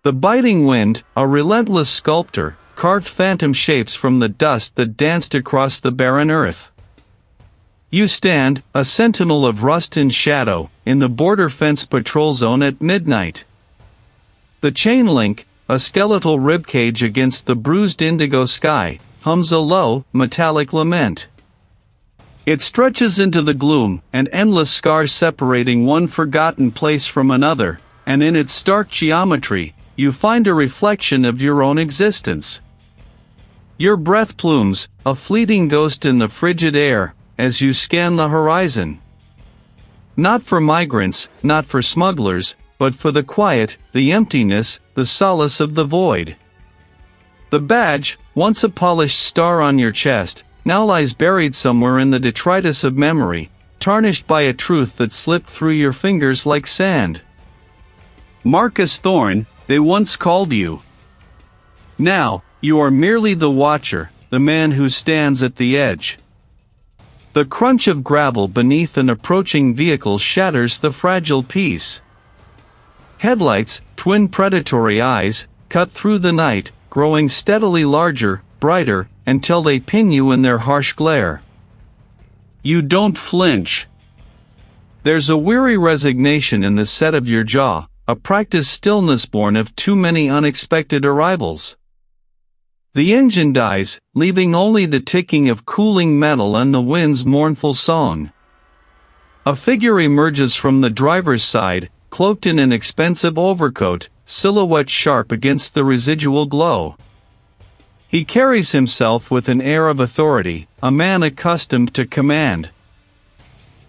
The biting wind, a relentless sculptor, carved phantom shapes from the dust that danced across the barren earth. You stand, a sentinel of rust and shadow, in the border fence patrol zone at midnight. The chain link, a skeletal ribcage against the bruised indigo sky, hums a low, metallic lament. It stretches into the gloom, an endless scar separating one forgotten place from another, and in its stark geometry, you find a reflection of your own existence. Your breath plumes, a fleeting ghost in the frigid air, as you scan the horizon. Not for migrants, not for smugglers, but for the quiet, the emptiness, the solace of the void. The badge, once a polished star on your chest, now lies buried somewhere in the detritus of memory, tarnished by a truth that slipped through your fingers like sand. Marcus Thorne, they once called you. Now, you are merely the watcher, the man who stands at the edge. The crunch of gravel beneath an approaching vehicle shatters the fragile peace. Headlights, twin predatory eyes, cut through the night, growing steadily larger, brighter, until they pin you in their harsh glare. You don't flinch. There's a weary resignation in the set of your jaw, a practiced stillness born of too many unexpected arrivals. The engine dies, leaving only the ticking of cooling metal and the wind's mournful song. A figure emerges from the driver's side, cloaked in an expensive overcoat, silhouette sharp against the residual glow. He carries himself with an air of authority, a man accustomed to command.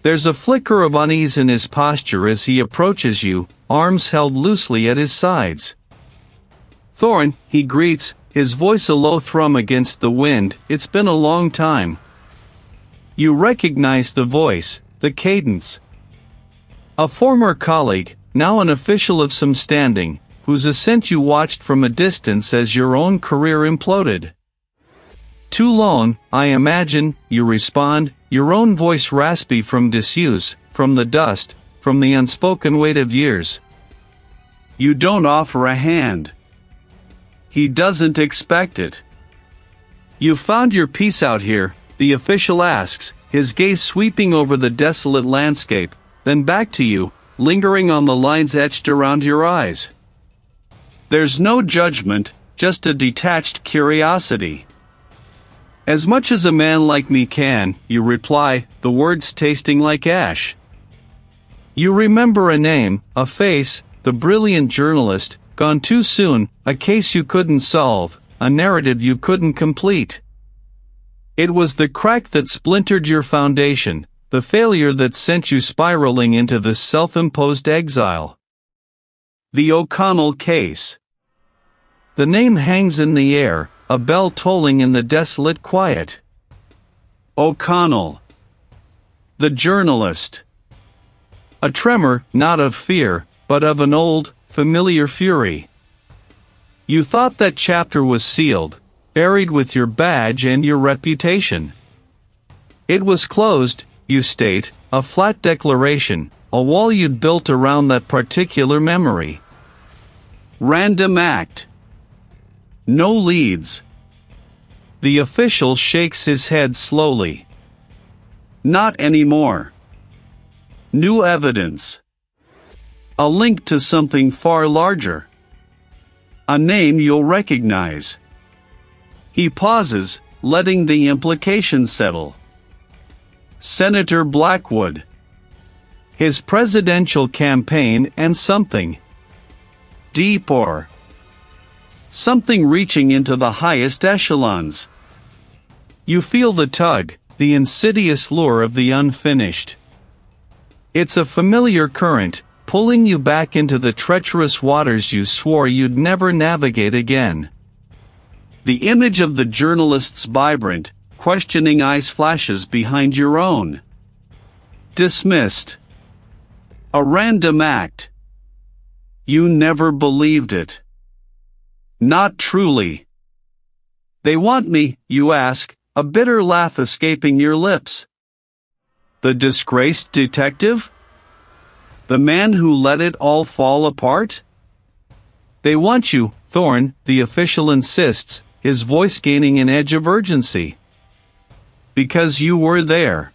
There's a flicker of unease in his posture as he approaches you, arms held loosely at his sides. Thorne, he greets, his voice a low thrum against the wind. It's been a long time. You recognize the voice, the cadence. A former colleague, now an official of some standing, whose ascent you watched from a distance as your own career imploded. Too long, I imagine, you respond, your own voice raspy from disuse, from the dust, from the unspoken weight of years. You don't offer a hand. He doesn't expect it. You found your peace out here, the official asks, his gaze sweeping over the desolate landscape, then back to you, lingering on the lines etched around your eyes. There's no judgment, just a detached curiosity. As much as a man like me can, you reply, the words tasting like ash. You remember a name, a face, the brilliant journalist, gone too soon, a case you couldn't solve, a narrative you couldn't complete. It was the crack that splintered your foundation, the failure that sent you spiraling into this self-imposed exile. The O'Connell case. The name hangs in the air, a bell tolling in the desolate quiet. O'Connell. The journalist. A tremor, not of fear, but of an old, familiar fury. You thought that chapter was sealed, buried with your badge and your reputation. It was closed, you state, a flat declaration, a wall you'd built around that particular memory. Random act. No leads. The official shakes his head slowly. Not anymore. New evidence. A link to something far larger. A name you'll recognize. He pauses, letting the implication settle. Senator Blackwood. His presidential campaign and something. Deeper. Something reaching into the highest echelons. You feel the tug, the insidious lure of the unfinished. It's a familiar current, pulling you back into the treacherous waters you swore you'd never navigate again. The image of the journalist's vibrant, questioning eyes flashes behind your own. Dismissed. A random act. You never believed it. Not truly. They want me, you ask, a bitter laugh escaping your lips. The disgraced detective? The man who let it all fall apart? They want you, Thorne, the official insists, his voice gaining an edge of urgency. Because you were there.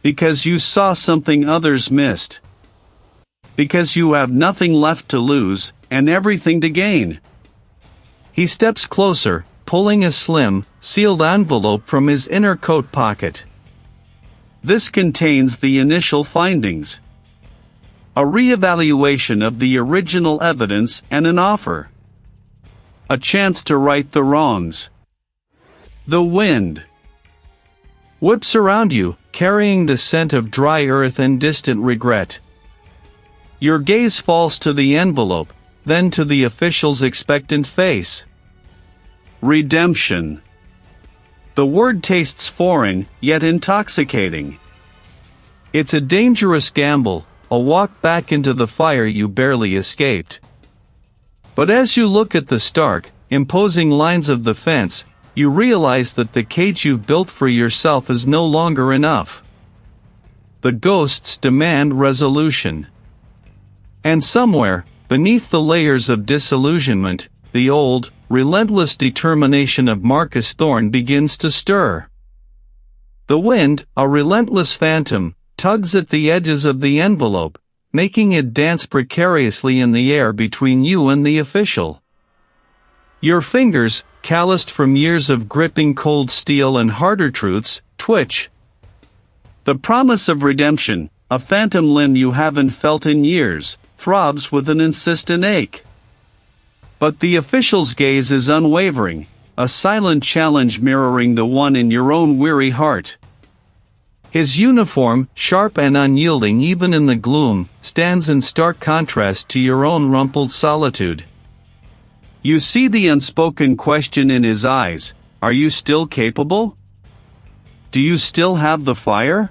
Because you saw something others missed. Because you have nothing left to lose, and everything to gain. He steps closer, pulling a slim, sealed envelope from his inner coat pocket. This contains the initial findings. A reevaluation of the original evidence and an offer. A chance to right the wrongs. The wind whips around you, carrying the scent of dry earth and distant regret. Your gaze falls to the envelope, then to the official's expectant face. Redemption. The word tastes foreign, yet intoxicating. It's a dangerous gamble, a walk back into the fire you barely escaped. But as you look at the stark, imposing lines of the fence, you realize that the cage you've built for yourself is no longer enough. The ghosts demand resolution. And somewhere, beneath the layers of disillusionment, the old, relentless determination of Marcus Thorne begins to stir. The wind, a relentless phantom, tugs at the edges of the envelope, making it dance precariously in the air between you and the official. Your fingers, calloused from years of gripping cold steel and harder truths, twitch. The promise of redemption, a phantom limb you haven't felt in years, throbs with an insistent ache. But the official's gaze is unwavering, a silent challenge mirroring the one in your own weary heart. His uniform, sharp and unyielding even in the gloom, stands in stark contrast to your own rumpled solitude. You see the unspoken question in his eyes, are you still capable? Do you still have the fire?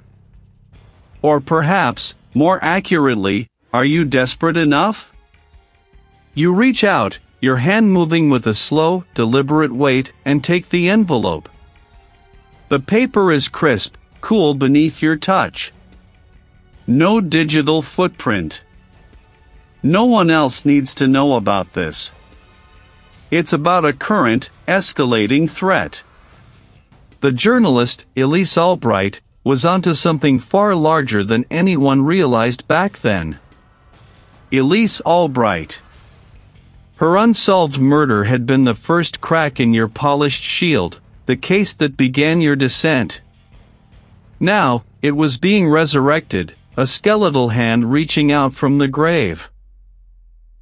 Or perhaps, more accurately, are you desperate enough? You reach out, your hand moving with a slow, deliberate weight, and take the envelope. The paper is crisp, cool beneath your touch. No digital footprint. No one else needs to know about this. It's about a current, escalating threat. The journalist, Elise Albright, was onto something far larger than anyone realized back then. Elise Albright. Her unsolved murder had been the first crack in your polished shield, the case that began your descent. Now, it was being resurrected, a skeletal hand reaching out from the grave.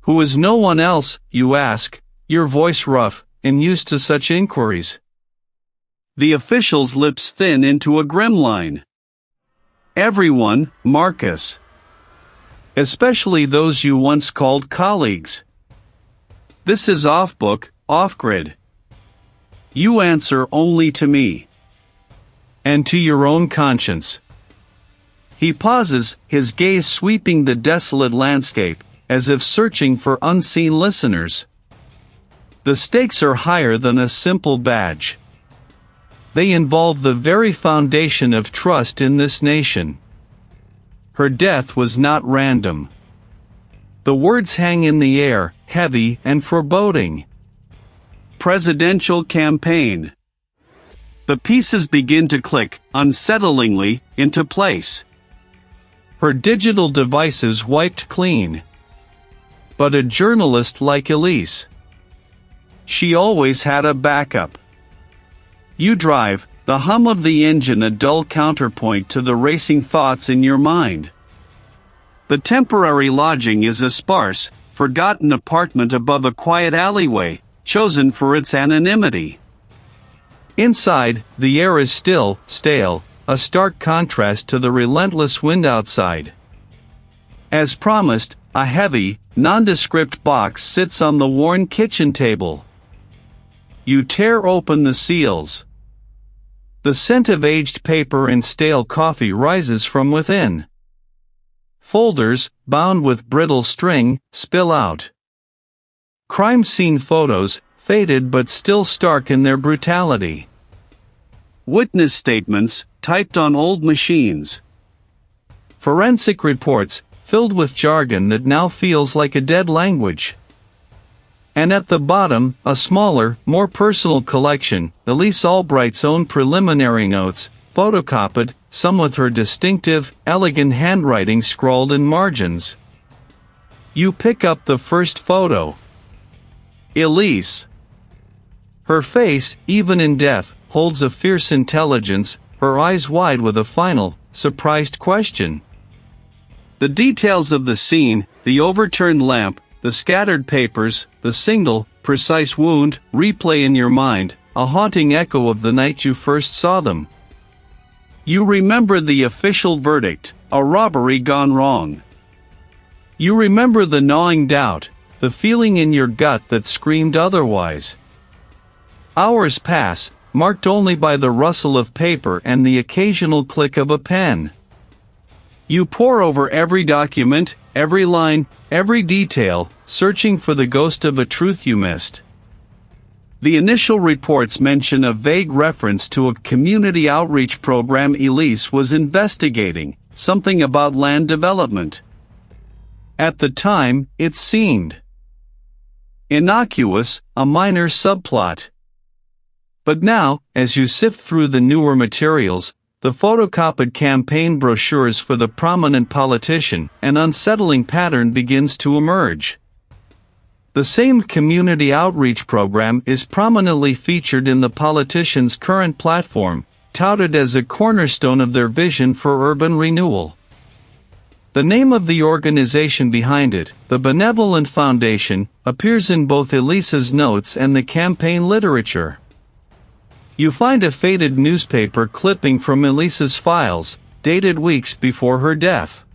Who is no one else, you ask, your voice rough, and used to such inquiries. The official's lips thin into a grim line. Everyone, Marcus. Especially those you once called colleagues. This is off-book, off-grid. You answer only to me. And to your own conscience. He pauses, his gaze sweeping the desolate landscape, as if searching for unseen listeners. The stakes are higher than a simple badge. They involve the very foundation of trust in this nation. Her death was not random. The words hang in the air, heavy and foreboding. Presidential campaign. The pieces begin to click, unsettlingly, into place. Her digital devices wiped clean. But a journalist like Elise. She always had a backup. You drive, the hum of the engine a dull counterpoint to the racing thoughts in your mind. The temporary lodging is a sparse, forgotten apartment above a quiet alleyway, chosen for its anonymity. Inside, the air is still, stale, a stark contrast to the relentless wind outside. As promised, a heavy, nondescript box sits on the worn kitchen table. You tear open the seals. The scent of aged paper and stale coffee rises from within. Folders, bound with brittle string, spill out. Crime scene photos, faded but still stark in their brutality. Witness statements, typed on old machines. Forensic reports, filled with jargon that now feels like a dead language. And at the bottom, a smaller, more personal collection, Elise Albright's own preliminary notes, photocopied, some with her distinctive, elegant handwriting scrawled in margins. You pick up the first photo. Elise. Her face, even in death, holds a fierce intelligence, her eyes wide with a final, surprised question. The details of the scene, the overturned lamp, the scattered papers, the single, precise wound, replay in your mind, a haunting echo of the night you first saw them. You remember the official verdict, a robbery gone wrong. You remember the gnawing doubt, the feeling in your gut that screamed otherwise. Hours pass, marked only by the rustle of paper and the occasional click of a pen. You pore over every document, every line, every detail, searching for the ghost of a truth you missed. The initial reports mention a vague reference to a community outreach program Elise was investigating, something about land development. At the time, it seemed innocuous, a minor subplot. But now, as you sift through the newer materials, the photocopied campaign brochures for the prominent politician, an unsettling pattern begins to emerge. The same community outreach program is prominently featured in the politician's current platform, touted as a cornerstone of their vision for urban renewal. The name of the organization behind it, the Benevolent Foundation, appears in both Elise's notes and the campaign literature. You find a faded newspaper clipping from Elise's files, dated weeks before her death.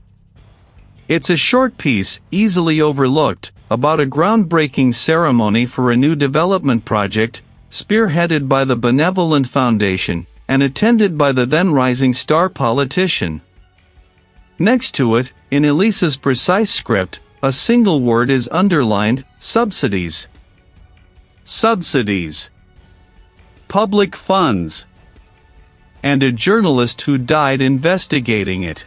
It's a short piece, easily overlooked, about a groundbreaking ceremony for a new development project, spearheaded by the Benevolent Foundation, and attended by the then rising star politician. Next to it, in Elise's precise script, a single word is underlined: subsidies. Subsidies. Public funds. And a journalist who died investigating it.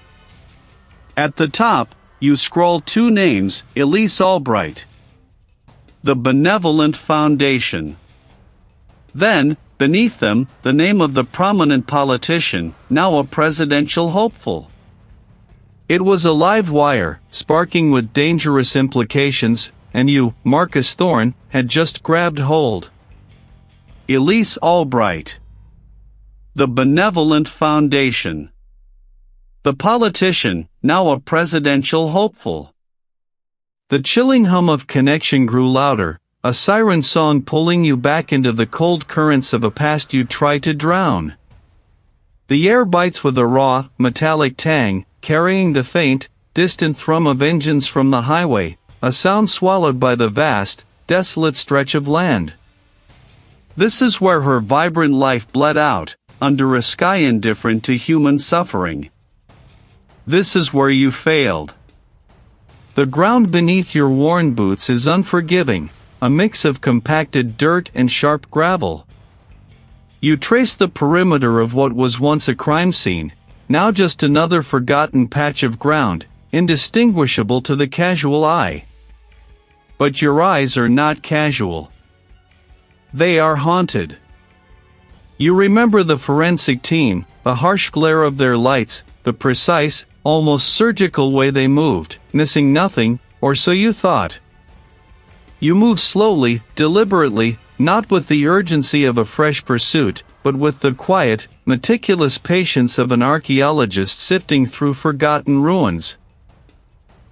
At the top, you scroll two names, Elise Albright. The Benevolent Foundation. Then, beneath them, the name of the prominent politician, now a presidential hopeful. It was a live wire, sparking with dangerous implications, and you, Marcus Thorne, had just grabbed hold. Elise Albright. The Benevolent Foundation. The politician, now a presidential hopeful. The chilling hum of connection grew louder, a siren song pulling you back into the cold currents of a past you tried to drown. The air bites with a raw, metallic tang, carrying the faint, distant thrum of engines from the highway, a sound swallowed by the vast, desolate stretch of land. This is where her vibrant life bled out, under a sky indifferent to human suffering. This is where you failed. The ground beneath your worn boots is unforgiving, a mix of compacted dirt and sharp gravel. You trace the perimeter of what was once a crime scene, now just another forgotten patch of ground, indistinguishable to the casual eye. But your eyes are not casual. They are haunted. You remember the forensic team, the harsh glare of their lights, the precise, almost surgical way they moved, missing nothing, or so you thought. You moved slowly, deliberately, not with the urgency of a fresh pursuit, but with the quiet, meticulous patience of an archaeologist sifting through forgotten ruins.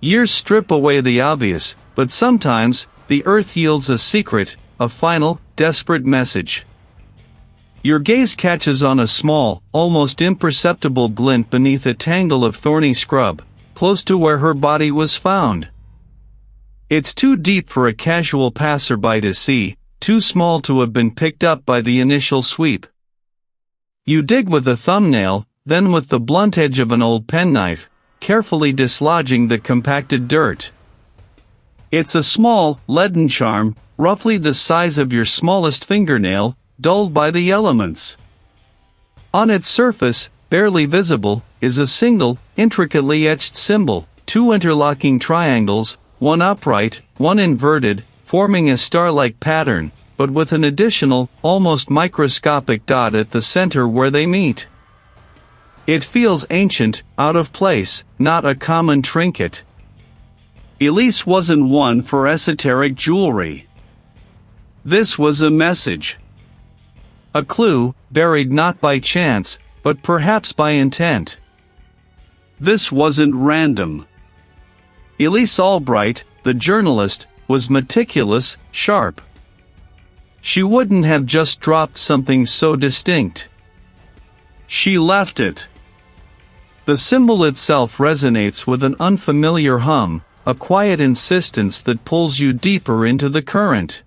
Years strip away the obvious, but sometimes, the earth yields a secret, a final, desperate message. Your gaze catches on a small, almost imperceptible glint beneath a tangle of thorny scrub, close to where her body was found. It's too deep for a casual passerby to see, too small to have been picked up by the initial sweep. You dig with a thumbnail, then with the blunt edge of an old penknife, carefully dislodging the compacted dirt. It's a small, leaden charm, roughly the size of your smallest fingernail, dulled by the elements. On its surface, barely visible, is a single, intricately etched symbol, two interlocking triangles, one upright, one inverted, forming a star-like pattern, but with an additional, almost microscopic dot at the center where they meet. It feels ancient, out of place, not a common trinket. Elise wasn't one for esoteric jewelry. This was a message. A clue, buried not by chance, but perhaps by intent. This wasn't random. Elise Albright, the journalist, was meticulous, sharp. She wouldn't have just dropped something so distinct. She left it. The symbol itself resonates with an unfamiliar hum, a quiet insistence that pulls you deeper into the current.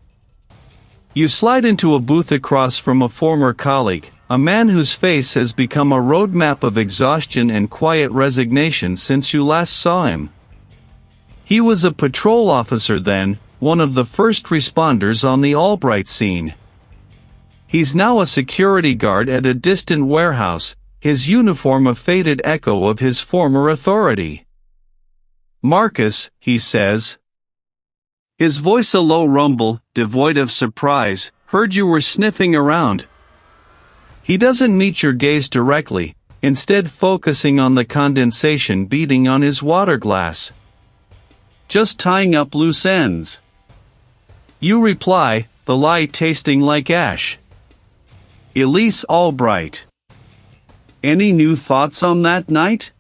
You slide into a booth across from a former colleague, a man whose face has become a roadmap of exhaustion and quiet resignation since you last saw him. He was a patrol officer then, one of the first responders on the Albright scene. He's now a security guard at a distant warehouse, his uniform a faded echo of his former authority. "Marcus," he says. His voice a low rumble, devoid of surprise. "Heard you were sniffing around." He doesn't meet your gaze directly, instead focusing on the condensation beating on his water glass. "Just tying up loose ends." You reply, the lie tasting like ash. "Elise Albright. Any new thoughts on that night?"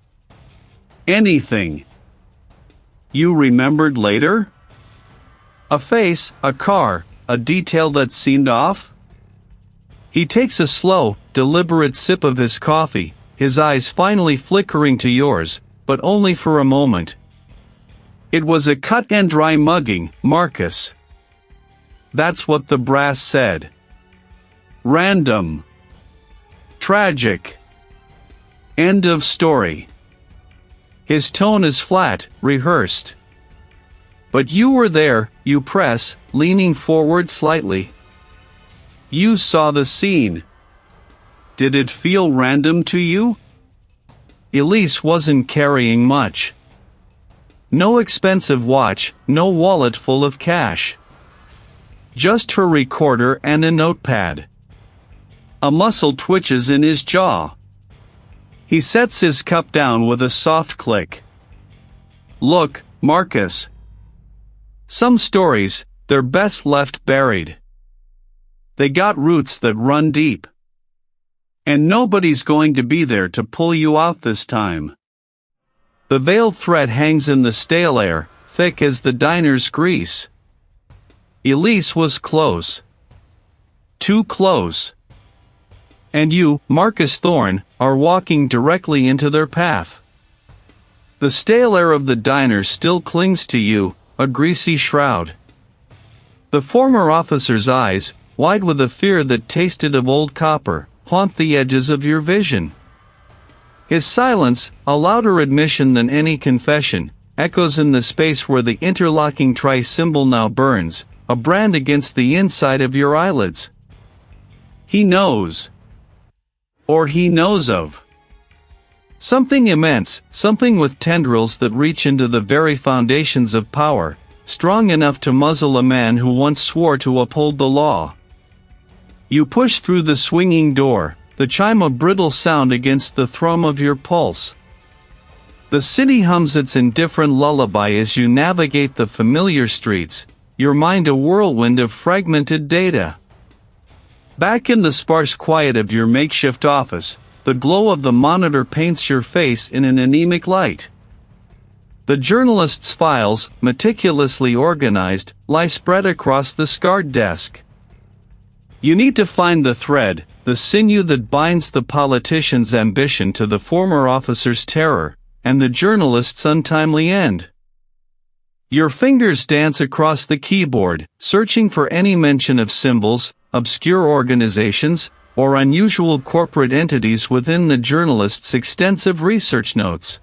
"Anything." You remembered later? A face, a car, a detail that seemed off? He takes a slow, deliberate sip of his coffee, his eyes finally flickering to yours, but only for a moment. "It was a cut-and-dry mugging, Marcus." That's what the brass said. Random. Tragic. End of story. His tone is flat, rehearsed. "But you were there," you press, leaning forward slightly. "You saw the scene. Did it feel random to you?" Elise wasn't carrying much. No expensive watch, no wallet full of cash. Just her recorder and a notepad. A muscle twitches in his jaw. He sets his cup down with a soft click. "Look, Marcus. Some stories, they're best left buried. They got roots that run deep. And nobody's going to be there to pull you out this time." The veiled thread hangs in the stale air, thick as the diner's grease. Elise was close. Too close. And you, Marcus Thorne, are walking directly into their path. The stale air of the diner still clings to you, a greasy shroud. The former officer's eyes, wide with a fear that tasted of old copper, haunt the edges of your vision. His silence, a louder admission than any confession, echoes in the space where the interlocking tri-symbol now burns, a brand against the inside of your eyelids. He knows. Or he knows of. Something immense, something with tendrils that reach into the very foundations of power, strong enough to muzzle a man who once swore to uphold the law. You push through the swinging door, the chime a brittle sound against the thrum of your pulse. The city hums its indifferent lullaby as you navigate the familiar streets, your mind a whirlwind of fragmented data. Back in the sparse quiet of your makeshift office, the glow of the monitor paints your face in an anemic light. The journalist's files, meticulously organized, lie spread across the scarred desk. You need to find the thread, the sinew that binds the politician's ambition to the former officer's terror, and the journalist's untimely end. Your fingers dance across the keyboard, searching for any mention of symbols, obscure organizations, or unusual corporate entities within the journalist's extensive research notes.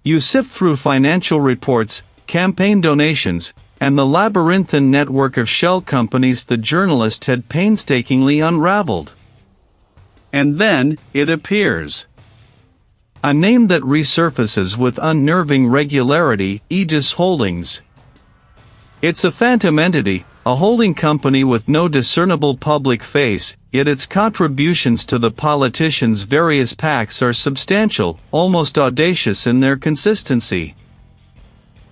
You sift through financial reports, campaign donations, and the labyrinthine network of shell companies the journalist had painstakingly unraveled. And then, it appears. A name that resurfaces with unnerving regularity: Aegis Holdings. It's a phantom entity, a holding company with no discernible public face, yet its contributions to the politicians' various PACs are substantial, almost audacious in their consistency.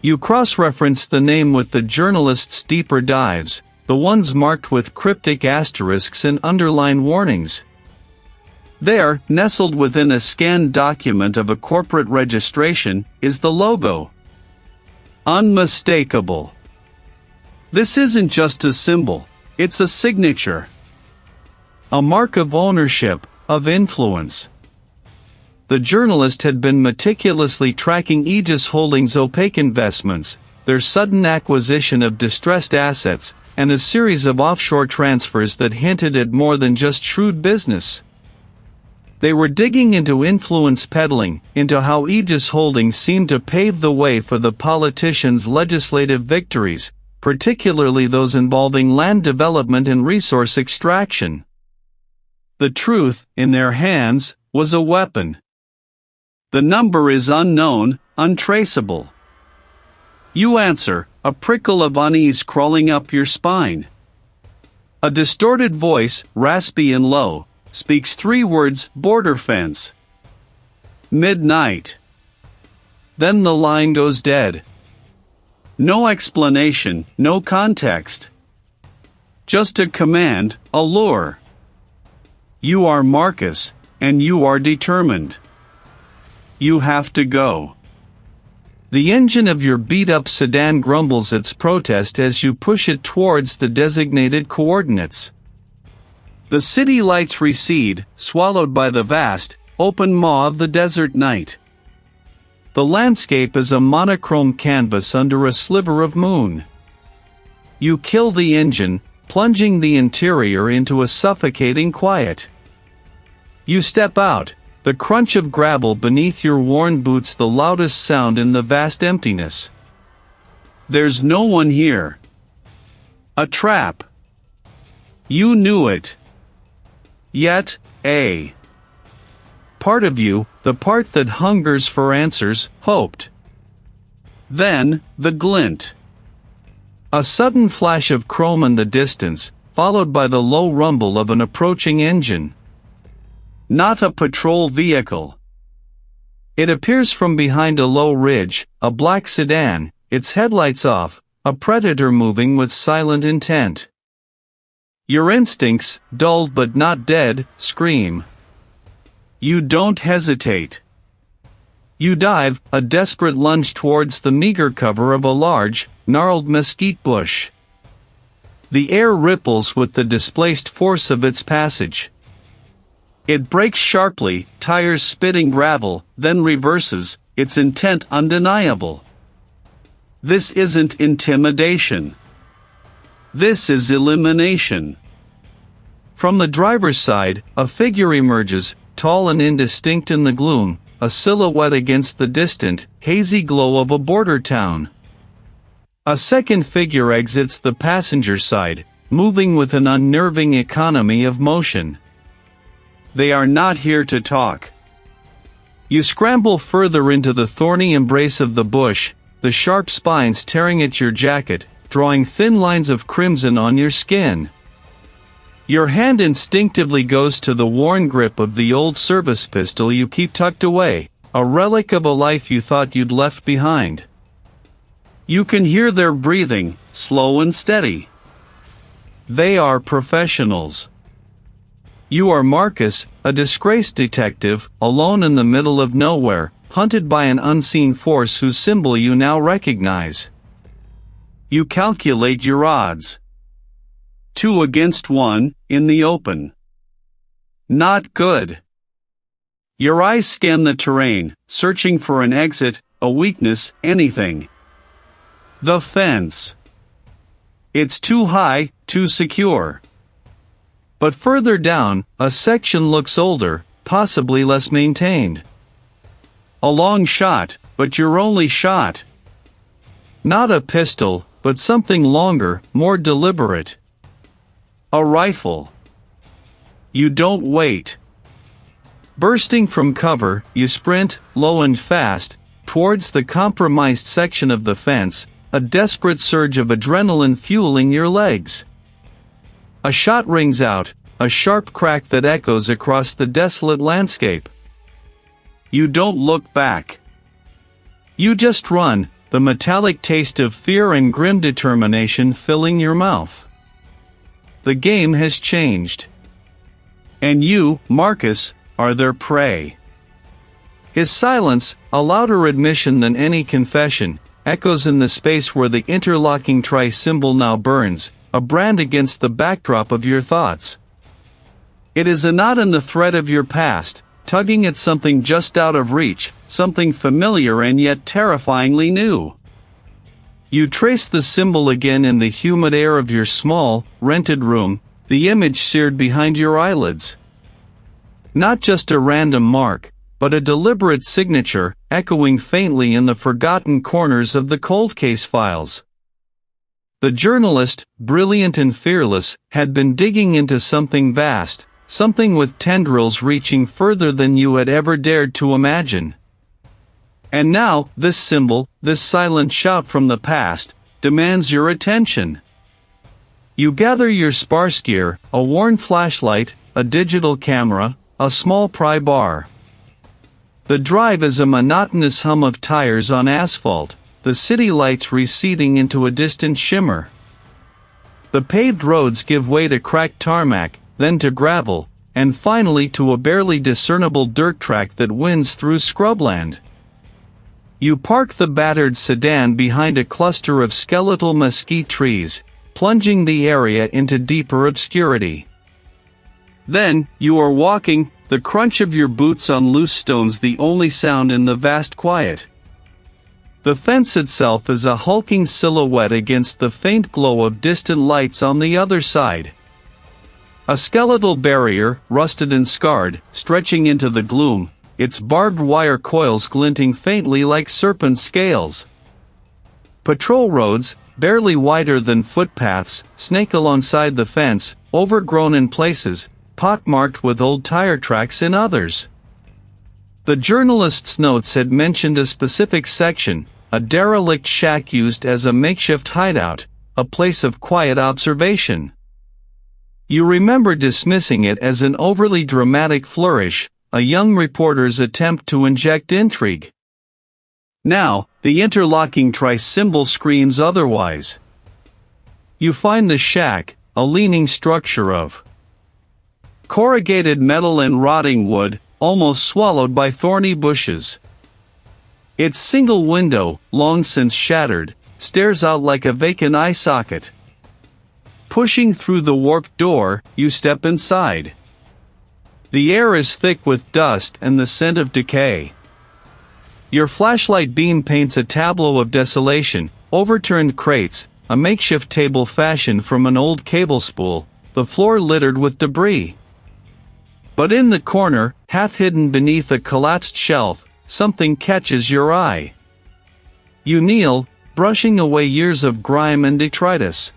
You cross-reference the name with the journalist's deeper dives, the ones marked with cryptic asterisks and underline warnings. There, nestled within a scanned document of a corporate registration, is the logo. Unmistakable. This isn't just a symbol, it's a signature. A mark of ownership, of influence. The journalist had been meticulously tracking Aegis Holdings' opaque investments, their sudden acquisition of distressed assets, and a series of offshore transfers that hinted at more than just shrewd business. They were digging into influence peddling, into how Aegis Holdings seemed to pave the way for the politicians' legislative victories, particularly those involving land development and resource extraction. The truth, in their hands, was a weapon. The number is unknown, untraceable. You answer, a prickle of unease crawling up your spine. A distorted voice, raspy and low, speaks 3 words: border fence. Midnight. Then the line goes dead. No explanation, no context. Just a command, a lure. You are Marcus, and you are determined. You have to go. The engine of your beat-up sedan grumbles its protest as you push it towards the designated coordinates. The city lights recede, swallowed by the vast, open maw of the desert night. The landscape is a monochrome canvas under a sliver of moon. You kill the engine, plunging the interior into a suffocating quiet. You step out, the crunch of gravel beneath your worn boots the loudest sound in the vast emptiness. There's no one here. A trap. You knew it. Yet, a part of you, the part that hungers for answers, hoped. Then, the glint. A sudden flash of chrome in the distance, followed by the low rumble of an approaching engine. Not a patrol vehicle. It appears from behind a low ridge, a black sedan, its headlights off, a predator moving with silent intent. Your instincts, dulled but not dead, scream. You don't hesitate. You dive, a desperate lunge towards the meager cover of a large, gnarled mesquite bush. The air ripples with the displaced force of its passage. It brakes sharply, tires spitting gravel, then reverses, its intent undeniable. This isn't intimidation. This is elimination. From the driver's side, a figure emerges, tall and indistinct in the gloom, a silhouette against the distant, hazy glow of a border town. A second figure exits the passenger side, moving with an unnerving economy of motion. They are not here to talk. You scramble further into the thorny embrace of the bush, the sharp spines tearing at your jacket, drawing thin lines of crimson on your skin. Your hand instinctively goes to the worn grip of the old service pistol you keep tucked away, a relic of a life you thought you'd left behind. You can hear their breathing, slow and steady. They are professionals. You are Marcus, a disgraced detective, alone in the middle of nowhere, hunted by an unseen force whose symbol you now recognize. You calculate your odds. 2 against 1, in the open. Not good. Your eyes scan the terrain, searching for an exit, a weakness, anything. The fence. It's too high, too secure. But further down, a section looks older, possibly less maintained. A long shot, but your only shot. Not a pistol, but something longer, more deliberate. A rifle. You don't wait. Bursting from cover, you sprint, low and fast, towards the compromised section of the fence, a desperate surge of adrenaline fueling your legs. A shot rings out, a sharp crack that echoes across the desolate landscape. You don't look back. You just run, the metallic taste of fear and grim determination filling your mouth. The game has changed. And you, Marcus, are their prey. His silence, a louder admission than any confession, echoes in the space where the interlocking tri-symbol now burns, a brand against the backdrop of your thoughts. It is a knot in the thread of your past, tugging at something just out of reach, something familiar and yet terrifyingly new. You trace the symbol again in the humid air of your small, rented room, the image seared behind your eyelids. Not just a random mark, but a deliberate signature, echoing faintly in the forgotten corners of the cold case files. The journalist, brilliant and fearless, had been digging into something vast, something with tendrils reaching further than you had ever dared to imagine. And now, this symbol, this silent shout from the past, demands your attention. You gather your sparse gear, a worn flashlight, a digital camera, a small pry bar. The drive is a monotonous hum of tires on asphalt, the city lights receding into a distant shimmer. The paved roads give way to cracked tarmac, then to gravel, and finally to a barely discernible dirt track that winds through scrubland. You park the battered sedan behind a cluster of skeletal mesquite trees, plunging the area into deeper obscurity. Then, you are walking, the crunch of your boots on loose stones the only sound in the vast quiet. The fence itself is a hulking silhouette against the faint glow of distant lights on the other side. A skeletal barrier, rusted and scarred, stretching into the gloom, its barbed wire coils glinting faintly like serpent scales. Patrol roads, barely wider than footpaths, snake alongside the fence, overgrown in places, pockmarked with old tire tracks in others. The journalist's notes had mentioned a specific section, a derelict shack used as a makeshift hideout, a place of quiet observation. You remember dismissing it as an overly dramatic flourish, a young reporter's attempt to inject intrigue. Now, the interlocking tri-symbol screams otherwise. You find the shack, a leaning structure of corrugated metal and rotting wood, almost swallowed by thorny bushes. Its single window, long since shattered, stares out like a vacant eye socket. Pushing through the warped door, you step inside. The air is thick with dust and the scent of decay. Your flashlight beam paints a tableau of desolation, overturned crates, a makeshift table fashioned from an old cable spool, the floor littered with debris. But in the corner, half hidden beneath a collapsed shelf, something catches your eye. You kneel, brushing away years of grime and detritus.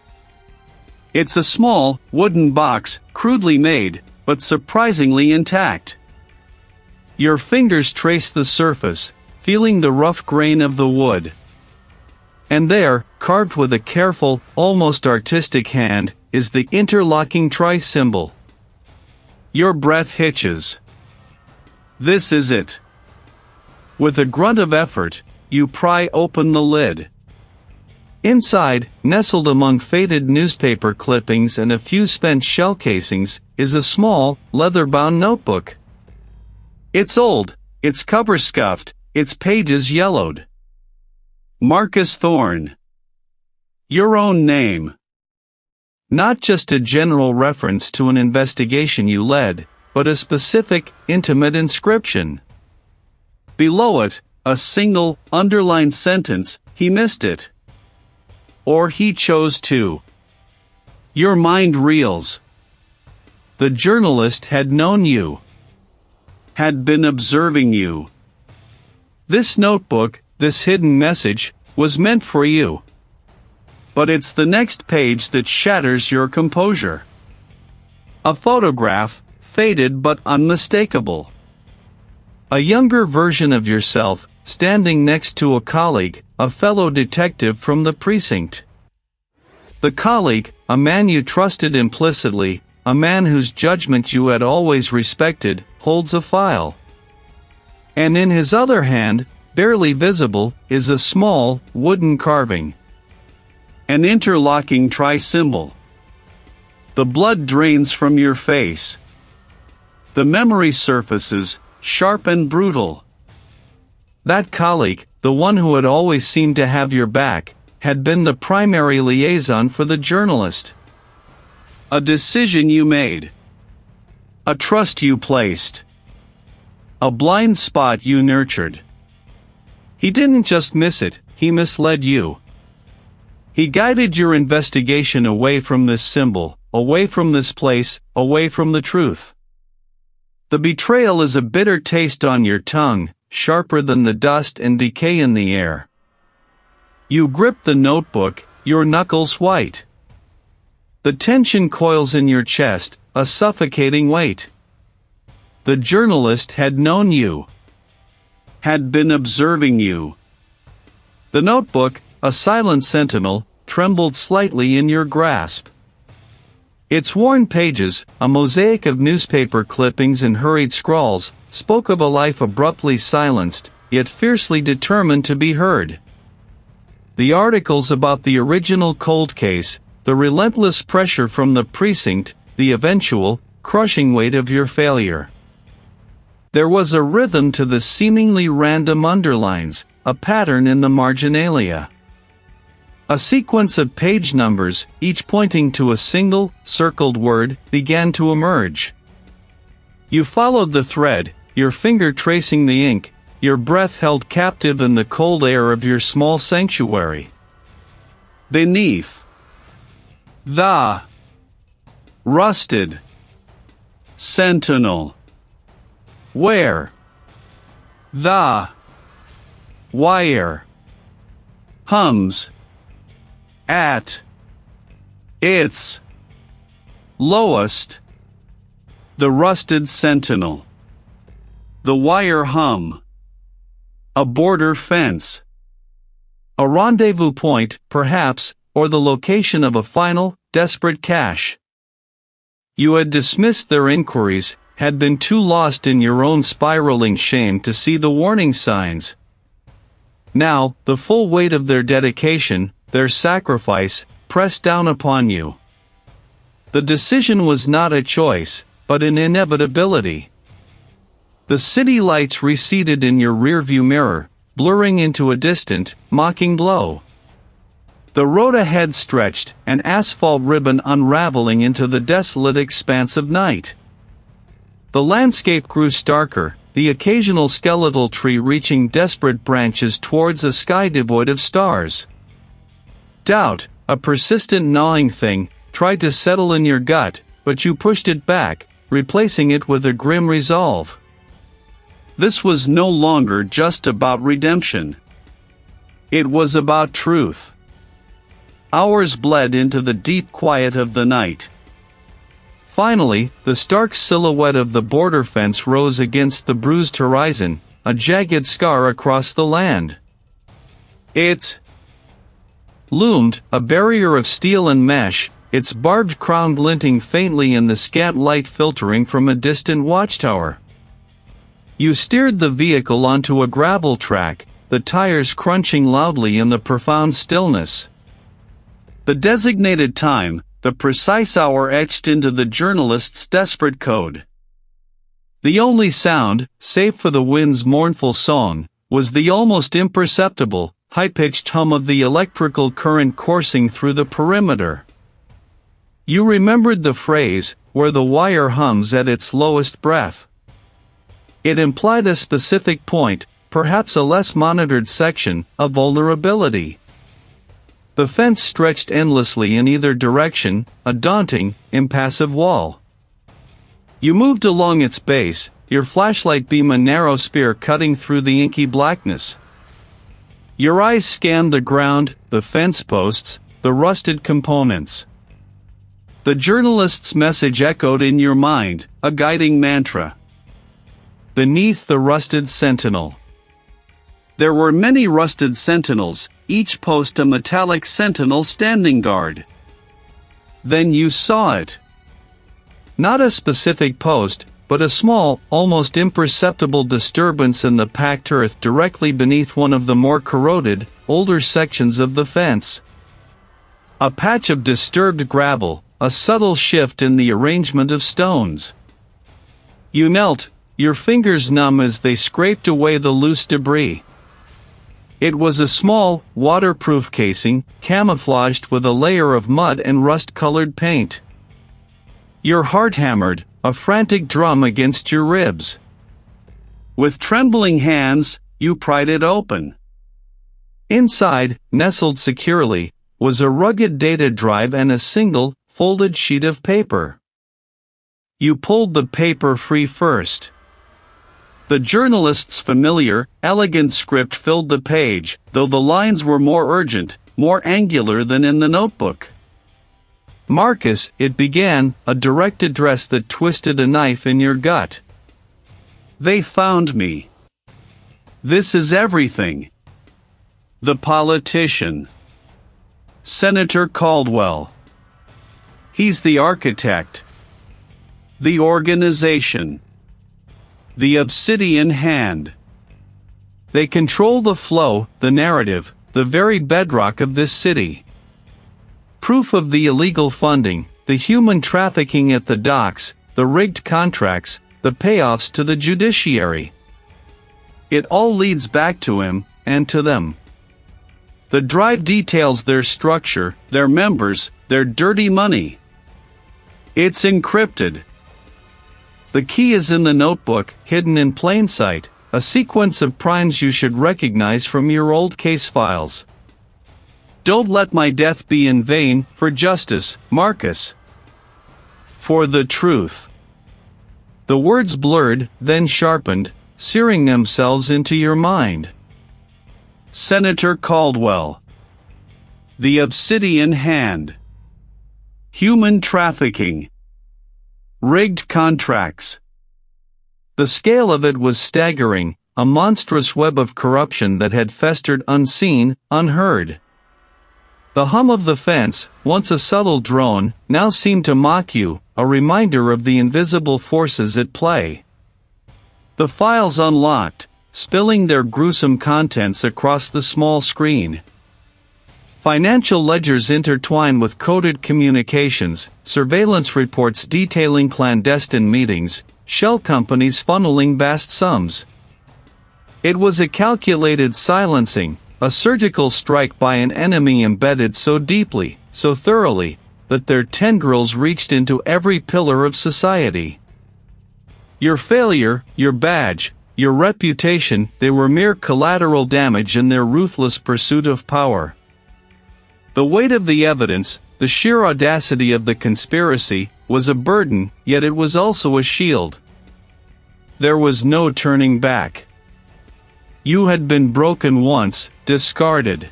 It's a small, wooden box, crudely made, but surprisingly intact. Your fingers trace the surface, feeling the rough grain of the wood. And there, carved with a careful, almost artistic hand, is the interlocking tri-symbol. Your breath hitches. This is it. With a grunt of effort, you pry open the lid. Inside, nestled among faded newspaper clippings and a few spent shell casings, is a small, leather-bound notebook. It's old, its cover scuffed, its pages yellowed. Marcus Thorne. Your own name. Not just a general reference to an investigation you led, but a specific, intimate inscription. Below it, a single, underlined sentence, he missed it. Or he chose to. Your mind reels. The journalist had known you. Had been observing you. This notebook, this hidden message, was meant for you. But it's the next page that shatters your composure. A photograph, faded but unmistakable. A younger version of yourself, standing next to a colleague, a fellow detective from the precinct. The colleague, a man you trusted implicitly, a man whose judgment you had always respected, holds a file. And in his other hand, barely visible, is a small, wooden carving. An interlocking tri-symbol. The blood drains from your face. The memory surfaces, sharp and brutal. That colleague, the one who had always seemed to have your back, had been the primary liaison for the journalist. A decision you made. A trust you placed. A blind spot you nurtured. He didn't just miss it, he misled you. He guided your investigation away from this symbol, away from this place, away from the truth. The betrayal is a bitter taste on your tongue, sharper than the dust and decay in the air. You grip the notebook, your knuckles white. The tension coils in your chest, a suffocating weight. The journalist had known you. Had been observing you. The notebook, a silent sentinel, trembled slightly in your grasp. Its worn pages, a mosaic of newspaper clippings and hurried scrawls, spoke of a life abruptly silenced, yet fiercely determined to be heard. The articles about the original cold case, the relentless pressure from the precinct, the eventual, crushing weight of your failure. There was a rhythm to the seemingly random underlines, a pattern in the marginalia. A sequence of page numbers, each pointing to a single, circled word, began to emerge. You followed the thread, your finger tracing the ink, your breath held captive in the cold air of your small sanctuary. Beneath. The. Rusted. Sentinel. Where. The. Wire. Hums. At. Its. Lowest. The rusted sentinel. The wire hum. A border fence. A rendezvous point, perhaps, or the location of a final, desperate cache. You had dismissed their inquiries, had been too lost in your own spiraling shame to see the warning signs. Now, the full weight of their dedication, their sacrifice, pressed down upon you. The decision was not a choice, but an inevitability. The city lights receded in your rearview mirror, blurring into a distant, mocking glow. The road ahead stretched, an asphalt ribbon unraveling into the desolate expanse of night. The landscape grew starker, the occasional skeletal tree reaching desperate branches towards a sky devoid of stars. Doubt, a persistent gnawing thing, tried to settle in your gut, but you pushed it back, replacing it with a grim resolve. This was no longer just about redemption. It was about truth. Hours bled into the deep quiet of the night. Finally, the stark silhouette of the border fence rose against the bruised horizon, a jagged scar across the land. It loomed, a barrier of steel and mesh, its barbed crown glinting faintly in the scant light filtering from a distant watchtower. You steered the vehicle onto a gravel track, the tires crunching loudly in the profound stillness. The designated time, the precise hour etched into the journalist's desperate code. The only sound, save for the wind's mournful song, was the almost imperceptible, high-pitched hum of the electrical current coursing through the perimeter. You remembered the phrase, where the wire hums at its lowest breath. It implied a specific point, perhaps a less monitored section, of vulnerability. The fence stretched endlessly in either direction, a daunting, impassive wall. You moved along its base, your flashlight beam a narrow spear cutting through the inky blackness. Your eyes scanned the ground, the fence posts, the rusted components. The journalist's message echoed in your mind, a guiding mantra. Beneath the rusted sentinel. There were many rusted sentinels, each post a metallic sentinel standing guard. Then you saw it. Not a specific post, but a small, almost imperceptible disturbance in the packed earth directly beneath one of the more corroded, older sections of the fence. A patch of disturbed gravel, a subtle shift in the arrangement of stones. You knelt, your fingers numb as they scraped away the loose debris. It was a small, waterproof casing, camouflaged with a layer of mud and rust-colored paint. Your heart hammered, a frantic drum against your ribs. With trembling hands, you pried it open. Inside, nestled securely, was a rugged data drive and a single, folded sheet of paper. You pulled the paper free first. The journalist's familiar, elegant script filled the page, though the lines were more urgent, more angular than in the notebook. Marcus, it began, a direct address that twisted a knife in your gut. They found me. This is everything. The politician. Senator Caldwell. He's the architect. The organization. The obsidian hand. They control the flow, the narrative, the very bedrock of this city. Proof of the illegal funding, the human trafficking at the docks, the rigged contracts, the payoffs to the judiciary. It all leads back to him, and to them. The drive details their structure, their members, their dirty money. It's encrypted. The key is in the notebook, hidden in plain sight, a sequence of primes you should recognize from your old case files. Don't let my death be in vain, for justice, Marcus. For the truth. The words blurred, then sharpened, searing themselves into your mind. Senator Caldwell. The obsidian hand. Human trafficking. Rigged contracts. The scale of it was staggering, a monstrous web of corruption that had festered unseen, unheard. The hum of the fence, once a subtle drone, now seemed to mock you, a reminder of the invisible forces at play. The files unlocked, spilling their gruesome contents across the small screen. Financial ledgers intertwine with coded communications, surveillance reports detailing clandestine meetings, shell companies funneling vast sums. It was a calculated silencing, a surgical strike by an enemy embedded so deeply, so thoroughly, that their tendrils reached into every pillar of society. Your failure, your badge, your reputation, they were mere collateral damage in their ruthless pursuit of power. The weight of the evidence, the sheer audacity of the conspiracy, was a burden, yet it was also a shield. There was no turning back. You had been broken once, discarded.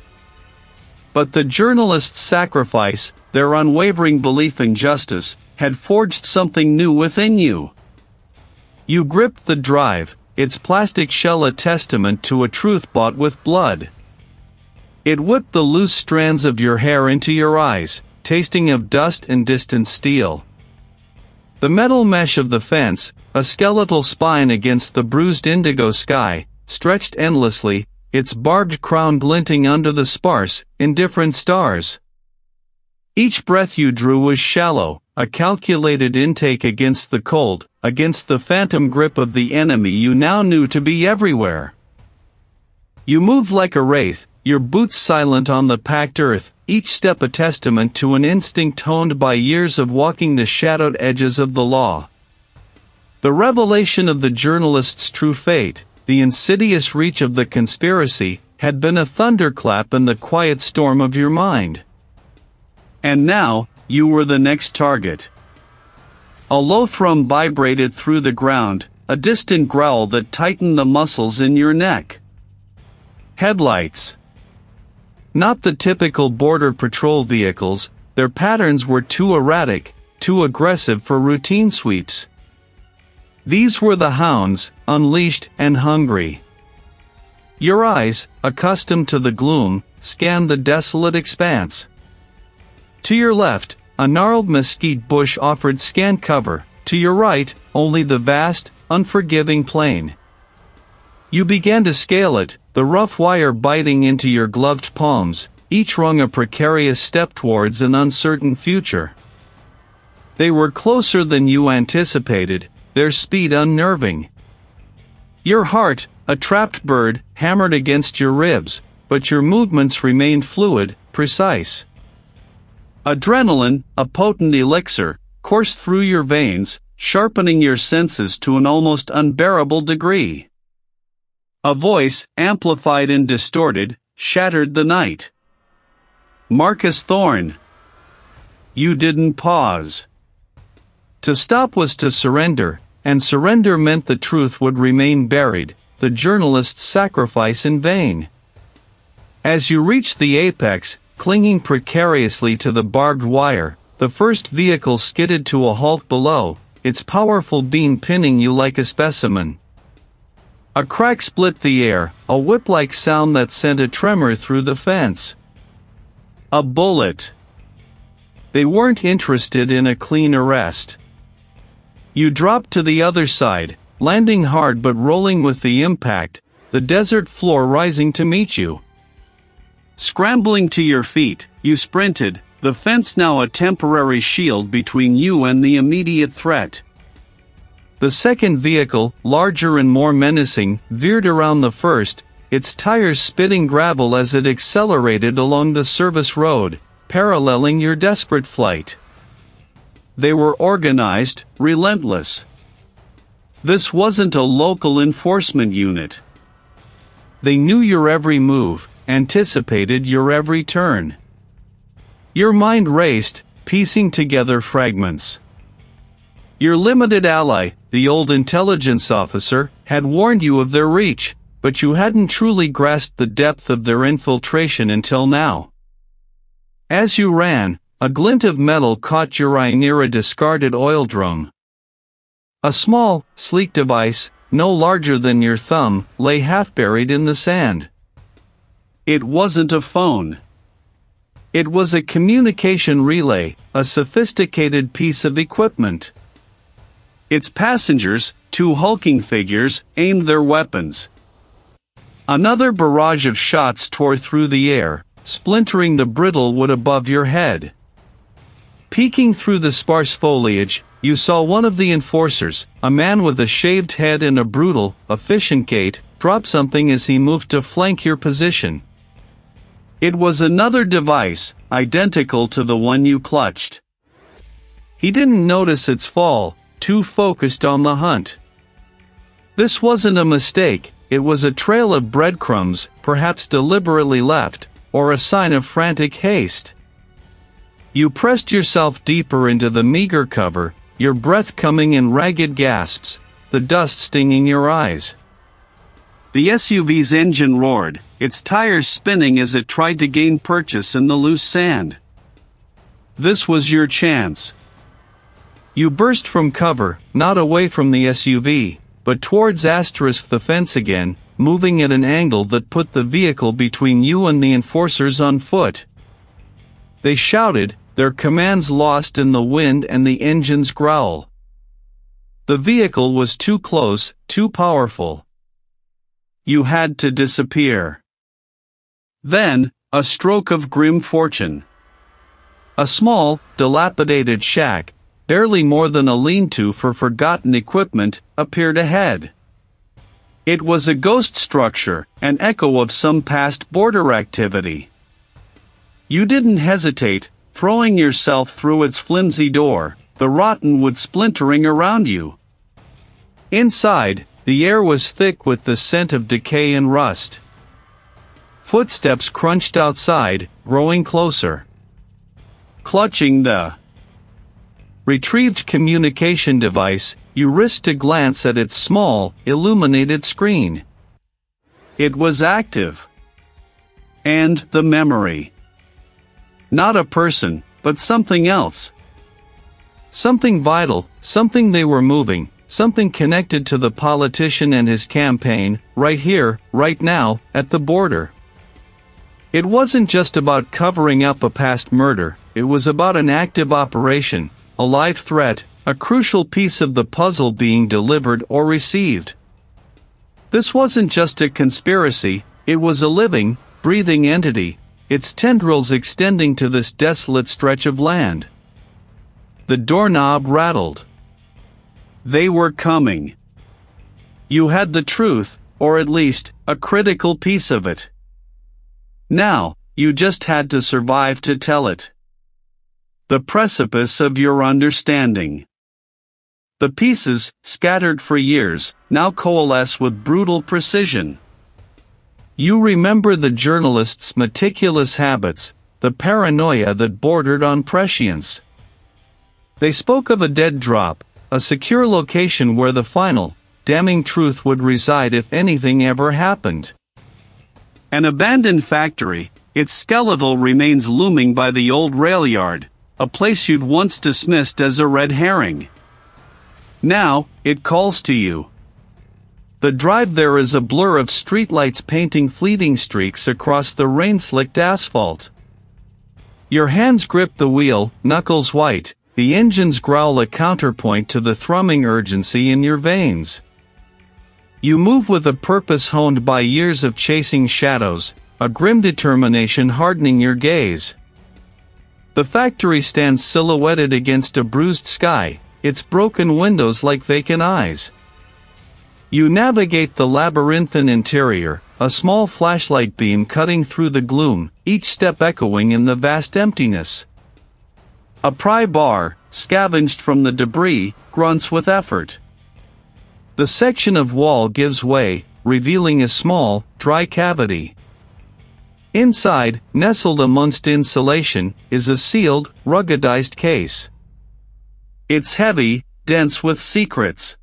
But the journalist's sacrifice, their unwavering belief in justice, had forged something new within you. You gripped the drive, its plastic shell a testament to a truth bought with blood. It whipped the loose strands of your hair into your eyes, tasting of dust and distant steel. The metal mesh of the fence, a skeletal spine against the bruised indigo sky, stretched endlessly, its barbed crown glinting under the sparse, indifferent stars. Each breath you drew was shallow, a calculated intake against the cold, against the phantom grip of the enemy you now knew to be everywhere. You moved like a wraith, your boots silent on the packed earth, each step a testament to an instinct honed by years of walking the shadowed edges of the law. The revelation of the journalist's true fate, the insidious reach of the conspiracy, had been a thunderclap in the quiet storm of your mind. And now, you were the next target. A low thrum vibrated through the ground, a distant growl that tightened the muscles in your neck. Headlights. Not the typical border patrol vehicles, their patterns were too erratic, too aggressive for routine sweeps. These were the hounds, unleashed and hungry. Your eyes, accustomed to the gloom, scanned the desolate expanse. To your left, a gnarled mesquite bush offered scant cover. To your right, only the vast, unforgiving plain. You began to scale it, the rough wire biting into your gloved palms, each rung a precarious step towards an uncertain future. They were closer than you anticipated, their speed unnerving. Your heart, a trapped bird, hammered against your ribs, but your movements remained fluid, precise. Adrenaline, a potent elixir, coursed through your veins, sharpening your senses to an almost unbearable degree. A voice, amplified and distorted, shattered the night. Marcus Thorne. You didn't pause. To stop was to surrender, and surrender meant the truth would remain buried, the journalist's sacrifice in vain. As you reached the apex, clinging precariously to the barbed wire, the first vehicle skidded to a halt below, its powerful beam pinning you like a specimen. A crack split the air, a whip-like sound that sent a tremor through the fence. A bullet. They weren't interested in a clean arrest. You dropped to the other side, landing hard but rolling with the impact, the desert floor rising to meet you. Scrambling to your feet, you sprinted, the fence now a temporary shield between you and the immediate threat. The second vehicle, larger and more menacing, veered around the first, its tires spitting gravel as it accelerated along the service road, paralleling your desperate flight. They were organized, relentless. This wasn't a local enforcement unit. They knew your every move, anticipated your every turn. Your mind raced, piecing together fragments. Your limited ally, the old intelligence officer, had warned you of their reach, but you hadn't truly grasped the depth of their infiltration until now. As you ran, a glint of metal caught your eye near a discarded oil drum. A small, sleek device, no larger than your thumb, lay half buried in the sand. It wasn't a phone. It was a communication relay, a sophisticated piece of equipment. Its passengers, two hulking figures, aimed their weapons. Another barrage of shots tore through the air, splintering the brittle wood above your head. Peeking through the sparse foliage, you saw one of the enforcers, a man with a shaved head and a brutal, efficient gait, drop something as he moved to flank your position. It was another device, identical to the one you clutched. He didn't notice its fall, too focused on the hunt. This wasn't a mistake, it was a trail of breadcrumbs, perhaps deliberately left, or a sign of frantic haste. You pressed yourself deeper into the meager cover, your breath coming in ragged gasps, the dust stinging your eyes. The SUV's engine roared, its tires spinning as it tried to gain purchase in the loose sand. This was your chance. You burst from cover, not away from the SUV, but towards the fence again, moving at an angle that put the vehicle between you and the enforcers on foot. They shouted, their commands lost in the wind and the engine's growl. The vehicle was too close, too powerful. You had to disappear. Then, a stroke of grim fortune. A small, dilapidated shack, barely more than a lean-to for forgotten equipment, appeared ahead. It was a ghost structure, an echo of some past border activity. You didn't hesitate, throwing yourself through its flimsy door, the rotten wood splintering around you. Inside, the air was thick with the scent of decay and rust. Footsteps crunched outside, growing closer. Clutching the retrieved communication device, you risked a glance at its small, illuminated screen. It was active. And the memory. Not a person, but something else. Something vital, something they were moving, something connected to the politician and his campaign, right here, right now, at the border. It wasn't just about covering up a past murder, it was about an active operation, a live threat, a crucial piece of the puzzle being delivered or received. This wasn't just a conspiracy, it was a living, breathing entity, its tendrils extending to this desolate stretch of land. The doorknob rattled. They were coming. You had the truth, or at least, a critical piece of it. Now, you just had to survive to tell it. The precipice of your understanding. The pieces, scattered for years, now coalesce with brutal precision. You remember the journalist's meticulous habits, the paranoia that bordered on prescience. They spoke of a dead drop, a secure location where the final, damning truth would reside if anything ever happened. An abandoned factory, its skeletal remains looming by the old rail yard, a place you'd once dismissed as a red herring. Now, it calls to you. The drive there is a blur of streetlights painting fleeting streaks across the rain-slicked asphalt. Your hands grip the wheel, knuckles white, the engines growl a counterpoint to the thrumming urgency in your veins. You move with a purpose honed by years of chasing shadows, a grim determination hardening your gaze. The factory stands silhouetted against a bruised sky, its broken windows like vacant eyes. You navigate the labyrinthine interior, a small flashlight beam cutting through the gloom, each step echoing in the vast emptiness. A pry bar, scavenged from the debris, grunts with effort. The section of wall gives way, revealing a small, dry cavity. Inside, nestled amongst insulation, is a sealed, ruggedized case. It's heavy, dense with secrets.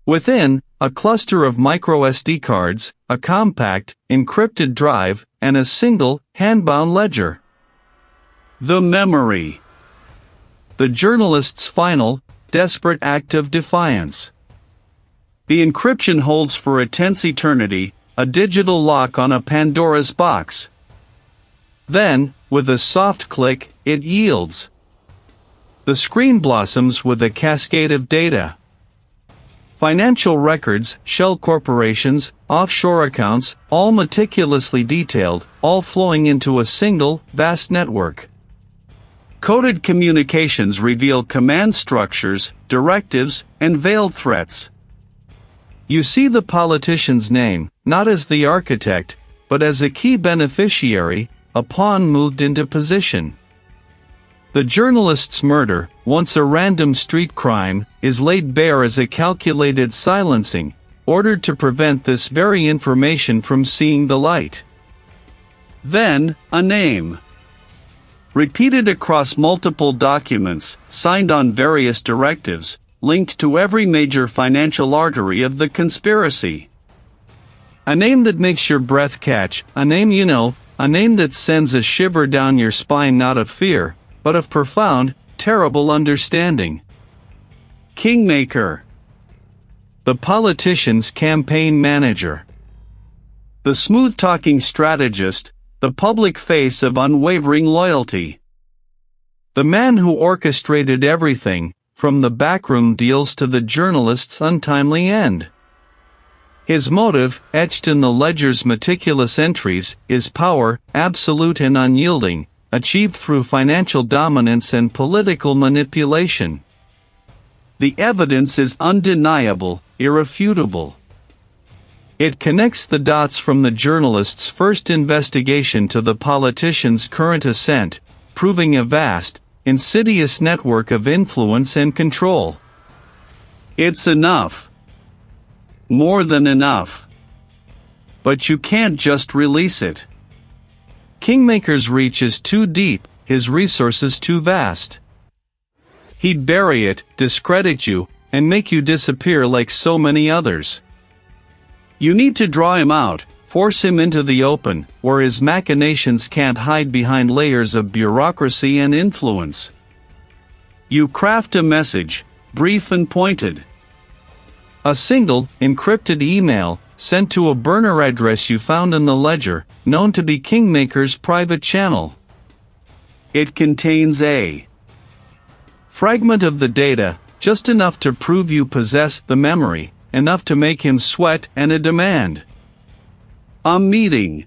Within, a cluster of micro-SD cards, a compact, encrypted drive, and a single, hand-bound ledger. The memory. The journalist's final, desperate act of defiance. The encryption holds for a tense eternity, a digital lock on a Pandora's box. Then, with a soft click, it yields. The screen blossoms with a cascade of data. Financial records, shell corporations, offshore accounts, all meticulously detailed, all flowing into a single, vast network. Coded communications reveal command structures, directives, and veiled threats. You see the politician's name, not as the architect, but as a key beneficiary, a pawn moved into position. The journalist's murder, once a random street crime, is laid bare as a calculated silencing, ordered to prevent this very information from seeing the light. Then, a name. Repeated across multiple documents, signed on various directives, linked to every major financial artery of the conspiracy. A name that makes your breath catch, a name you know, a name that sends a shiver down your spine not of fear, but of profound, terrible understanding. Kingmaker. The politician's campaign manager. The smooth-talking strategist, the public face of unwavering loyalty. The man who orchestrated everything, from the backroom deals to the journalist's untimely end. His motive, etched in the ledger's meticulous entries, is power, absolute and unyielding, achieved through financial dominance and political manipulation. The evidence is undeniable, irrefutable. It connects the dots from the journalist's first investigation to the politician's current ascent, proving a vast, insidious network of influence and control. It's enough. More than enough. But you can't just release it. Kingmaker's reach is too deep, his resources too vast. He'd bury it, discredit you, and make you disappear like so many others. You need to draw him out, force him into the open, where his machinations can't hide behind layers of bureaucracy and influence. You craft a message, brief and pointed. A single, encrypted email, sent to a burner address you found in the ledger, known to be Kingmaker's private channel. It contains a fragment of the data, just enough to prove you possess the memory, enough to make him sweat, and a demand. A meeting.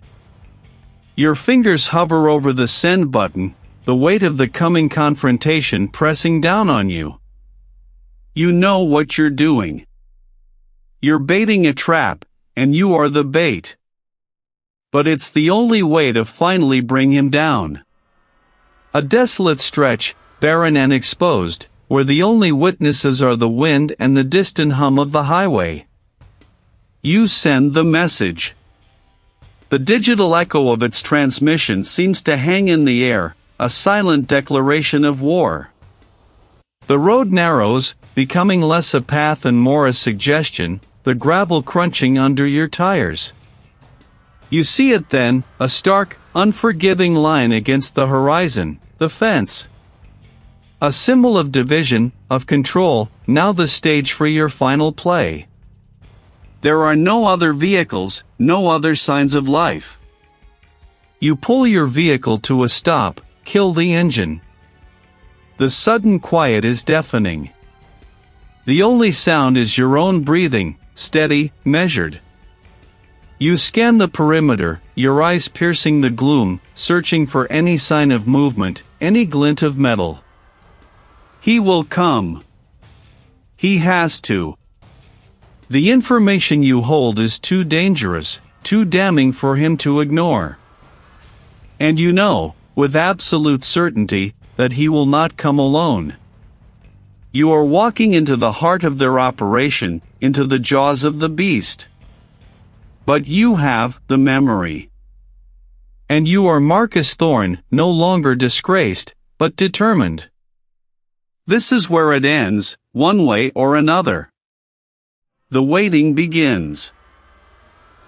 Your fingers hover over the send button, the weight of the coming confrontation pressing down on you. You know what you're doing. You're baiting a trap, and you are the bait. But it's the only way to finally bring him down. A desolate stretch, barren and exposed, where the only witnesses are the wind and the distant hum of the highway. You send the message. The digital echo of its transmission seems to hang in the air, a silent declaration of war. The road narrows, becoming less a path and more a suggestion, the gravel crunching under your tires. You see it then, a stark, unforgiving line against the horizon, the fence. A symbol of division, of control, now the stage for your final play. There are no other vehicles, no other signs of life. You pull your vehicle to a stop, kill the engine. The sudden quiet is deafening. The only sound is your own breathing, steady, measured. You scan the perimeter, your eyes piercing the gloom, searching for any sign of movement, any glint of metal. He will come. He has to. The information you hold is too dangerous, too damning for him to ignore. And you know, with absolute certainty, that he will not come alone. You are walking into the heart of their operation, into the jaws of the beast. But you have the memory. And you are Marcus Thorne, no longer disgraced, but determined. This is where it ends, one way or another. The waiting begins.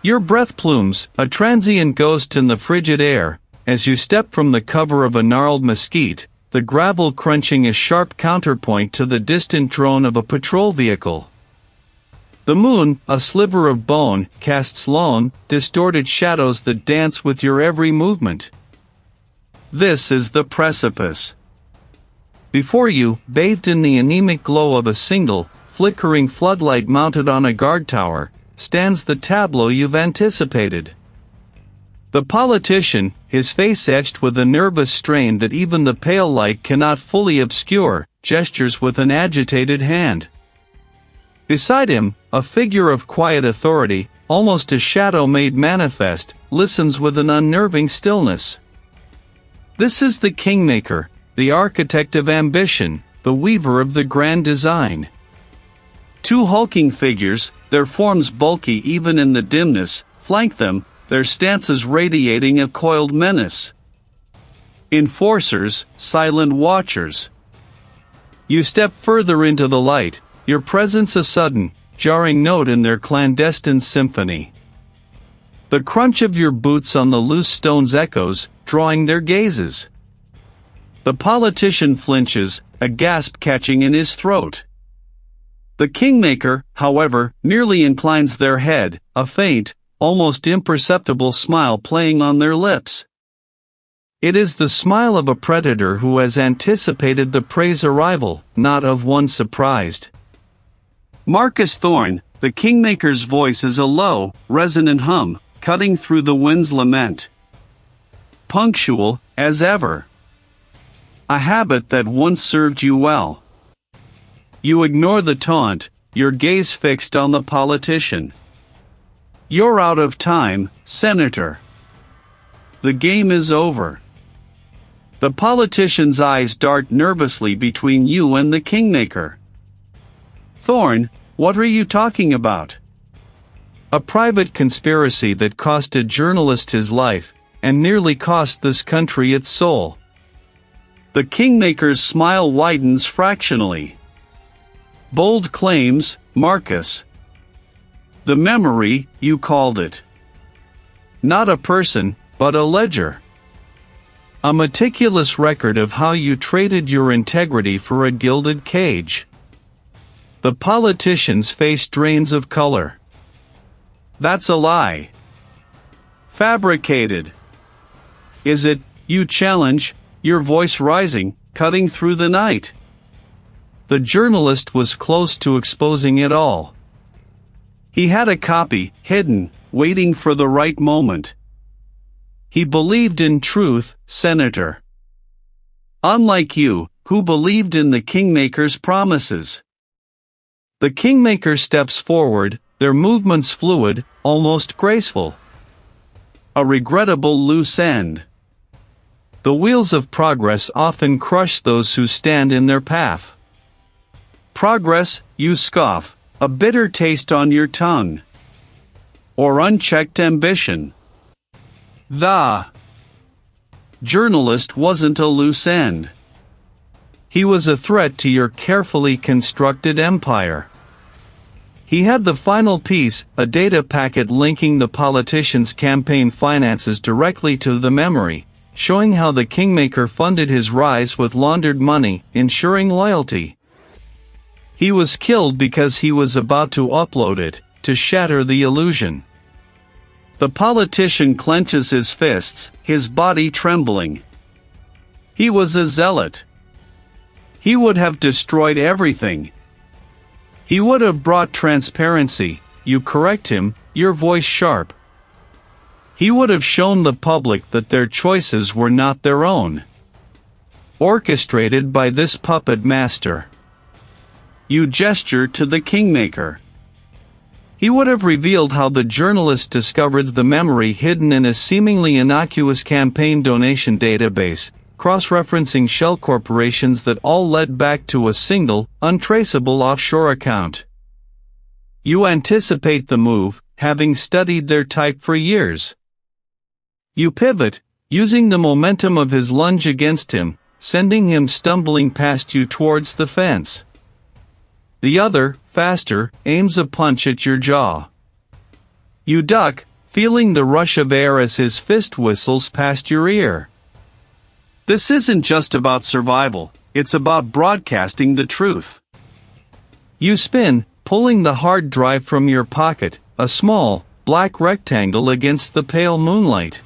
Your breath plumes, a transient ghost in the frigid air, as you step from the cover of a gnarled mesquite, the gravel crunching a sharp counterpoint to the distant drone of a patrol vehicle. The moon, a sliver of bone, casts lone, distorted shadows that dance with your every movement. This is the precipice. Before you, bathed in the anemic glow of a single, flickering floodlight mounted on a guard tower, stands the tableau you've anticipated. The politician, his face etched with a nervous strain that even the pale light cannot fully obscure, gestures with an agitated hand. Beside him, a figure of quiet authority, almost a shadow made manifest, listens with an unnerving stillness. This is the Kingmaker, the architect of ambition, the weaver of the grand design. Two hulking figures, their forms bulky even in the dimness, flank them, their stances radiating a coiled menace. Enforcers, silent watchers. You step further into the light, your presence a sudden, jarring note in their clandestine symphony. The crunch of your boots on the loose stones echoes, drawing their gazes. The politician flinches, a gasp catching in his throat. The Kingmaker, however, merely inclines their head, a faint, almost imperceptible smile playing on their lips. It is the smile of a predator who has anticipated the prey's arrival, not of one surprised. Marcus Thorne, the Kingmaker's voice is a low, resonant hum, cutting through the wind's lament. Punctual, as ever. A habit that once served you well. You ignore the taunt, your gaze fixed on the politician. You're out of time, Senator. The game is over. The politician's eyes dart nervously between you and the Kingmaker. Thorne, what are you talking about? A private conspiracy that cost a journalist his life, and nearly cost this country its soul. The Kingmaker's smile widens fractionally. Bold claims, Marcus. The memory, you called it. Not a person, but a ledger. A meticulous record of how you traded your integrity for a gilded cage. The politician's face drains of color. That's a lie. Fabricated. Is it? You challenge, your voice rising, cutting through the night. The journalist was close to exposing it all. He had a copy, hidden, waiting for the right moment. He believed in truth, Senator. Unlike you, who believed in the Kingmaker's promises. The Kingmaker steps forward, their movements fluid, almost graceful. A regrettable loose end. The wheels of progress often crush those who stand in their path. Progress, you scoff, a bitter taste on your tongue. Or unchecked ambition. The journalist wasn't a loose end. He was a threat to your carefully constructed empire. He had the final piece, a data packet linking the politician's campaign finances directly to the memory, showing how the Kingmaker funded his rise with laundered money, ensuring loyalty. He was killed because he was about to upload it, to shatter the illusion. The politician clenches his fists, his body trembling. He was a zealot. He would have destroyed everything. He would have brought transparency, you correct him, your voice sharp. He would have shown the public that their choices were not their own. Orchestrated by this puppet master. You gesture to the Kingmaker. He would have revealed how the journalist discovered the memory hidden in a seemingly innocuous campaign donation database, cross-referencing shell corporations that all led back to a single, untraceable offshore account. You anticipate the move, having studied their type for years. You pivot, using the momentum of his lunge against him, sending him stumbling past you towards the fence. The other, faster, aims a punch at your jaw. You duck, feeling the rush of air as his fist whistles past your ear. This isn't just about survival, it's about broadcasting the truth. You spin, pulling the hard drive from your pocket, a small, black rectangle against the pale moonlight.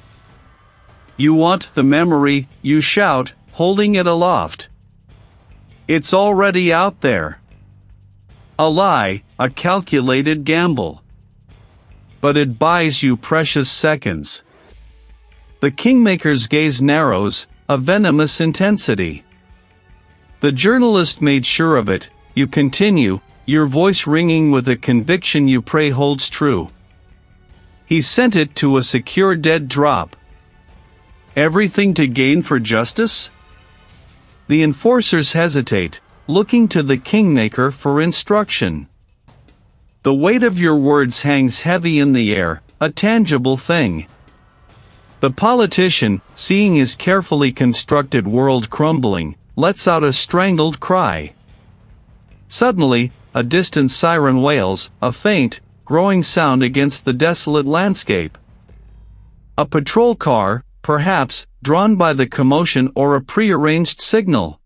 You want the memory, you shout, holding it aloft. It's already out there. A lie, a calculated gamble. But it buys you precious seconds. The Kingmaker's gaze narrows, a venomous intensity. The journalist made sure of it. You continue, your voice ringing with a conviction you pray holds true. He sent it to a secure dead drop. Everything to gain for justice? The enforcers hesitate, looking to the Kingmaker for instruction. The weight of your words hangs heavy in the air, a tangible thing. The politician, seeing his carefully constructed world crumbling, lets out a strangled cry. Suddenly, a distant siren wails, a faint, growing sound against the desolate landscape. A patrol car, perhaps, drawn by the commotion or a prearranged signal.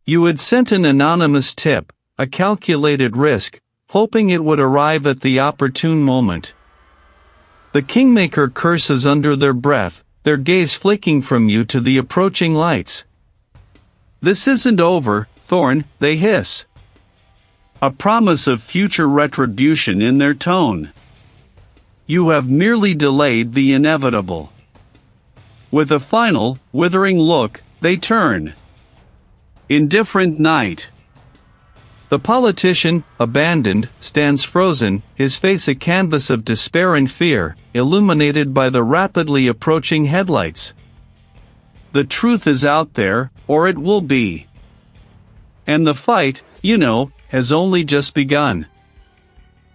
You had sent an anonymous tip, a calculated risk, hoping it would arrive at the opportune moment. The Kingmaker curses under their breath, their gaze flicking from you to the approaching lights. This isn't over, Thorne, they hiss. A promise of future retribution in their tone. You have merely delayed the inevitable. With a final, withering look, they turn. Indifferent night. The politician, abandoned, stands frozen, his face a canvas of despair and fear, illuminated by the rapidly approaching headlights. The truth is out there, or it will be. And the fight, has only just begun.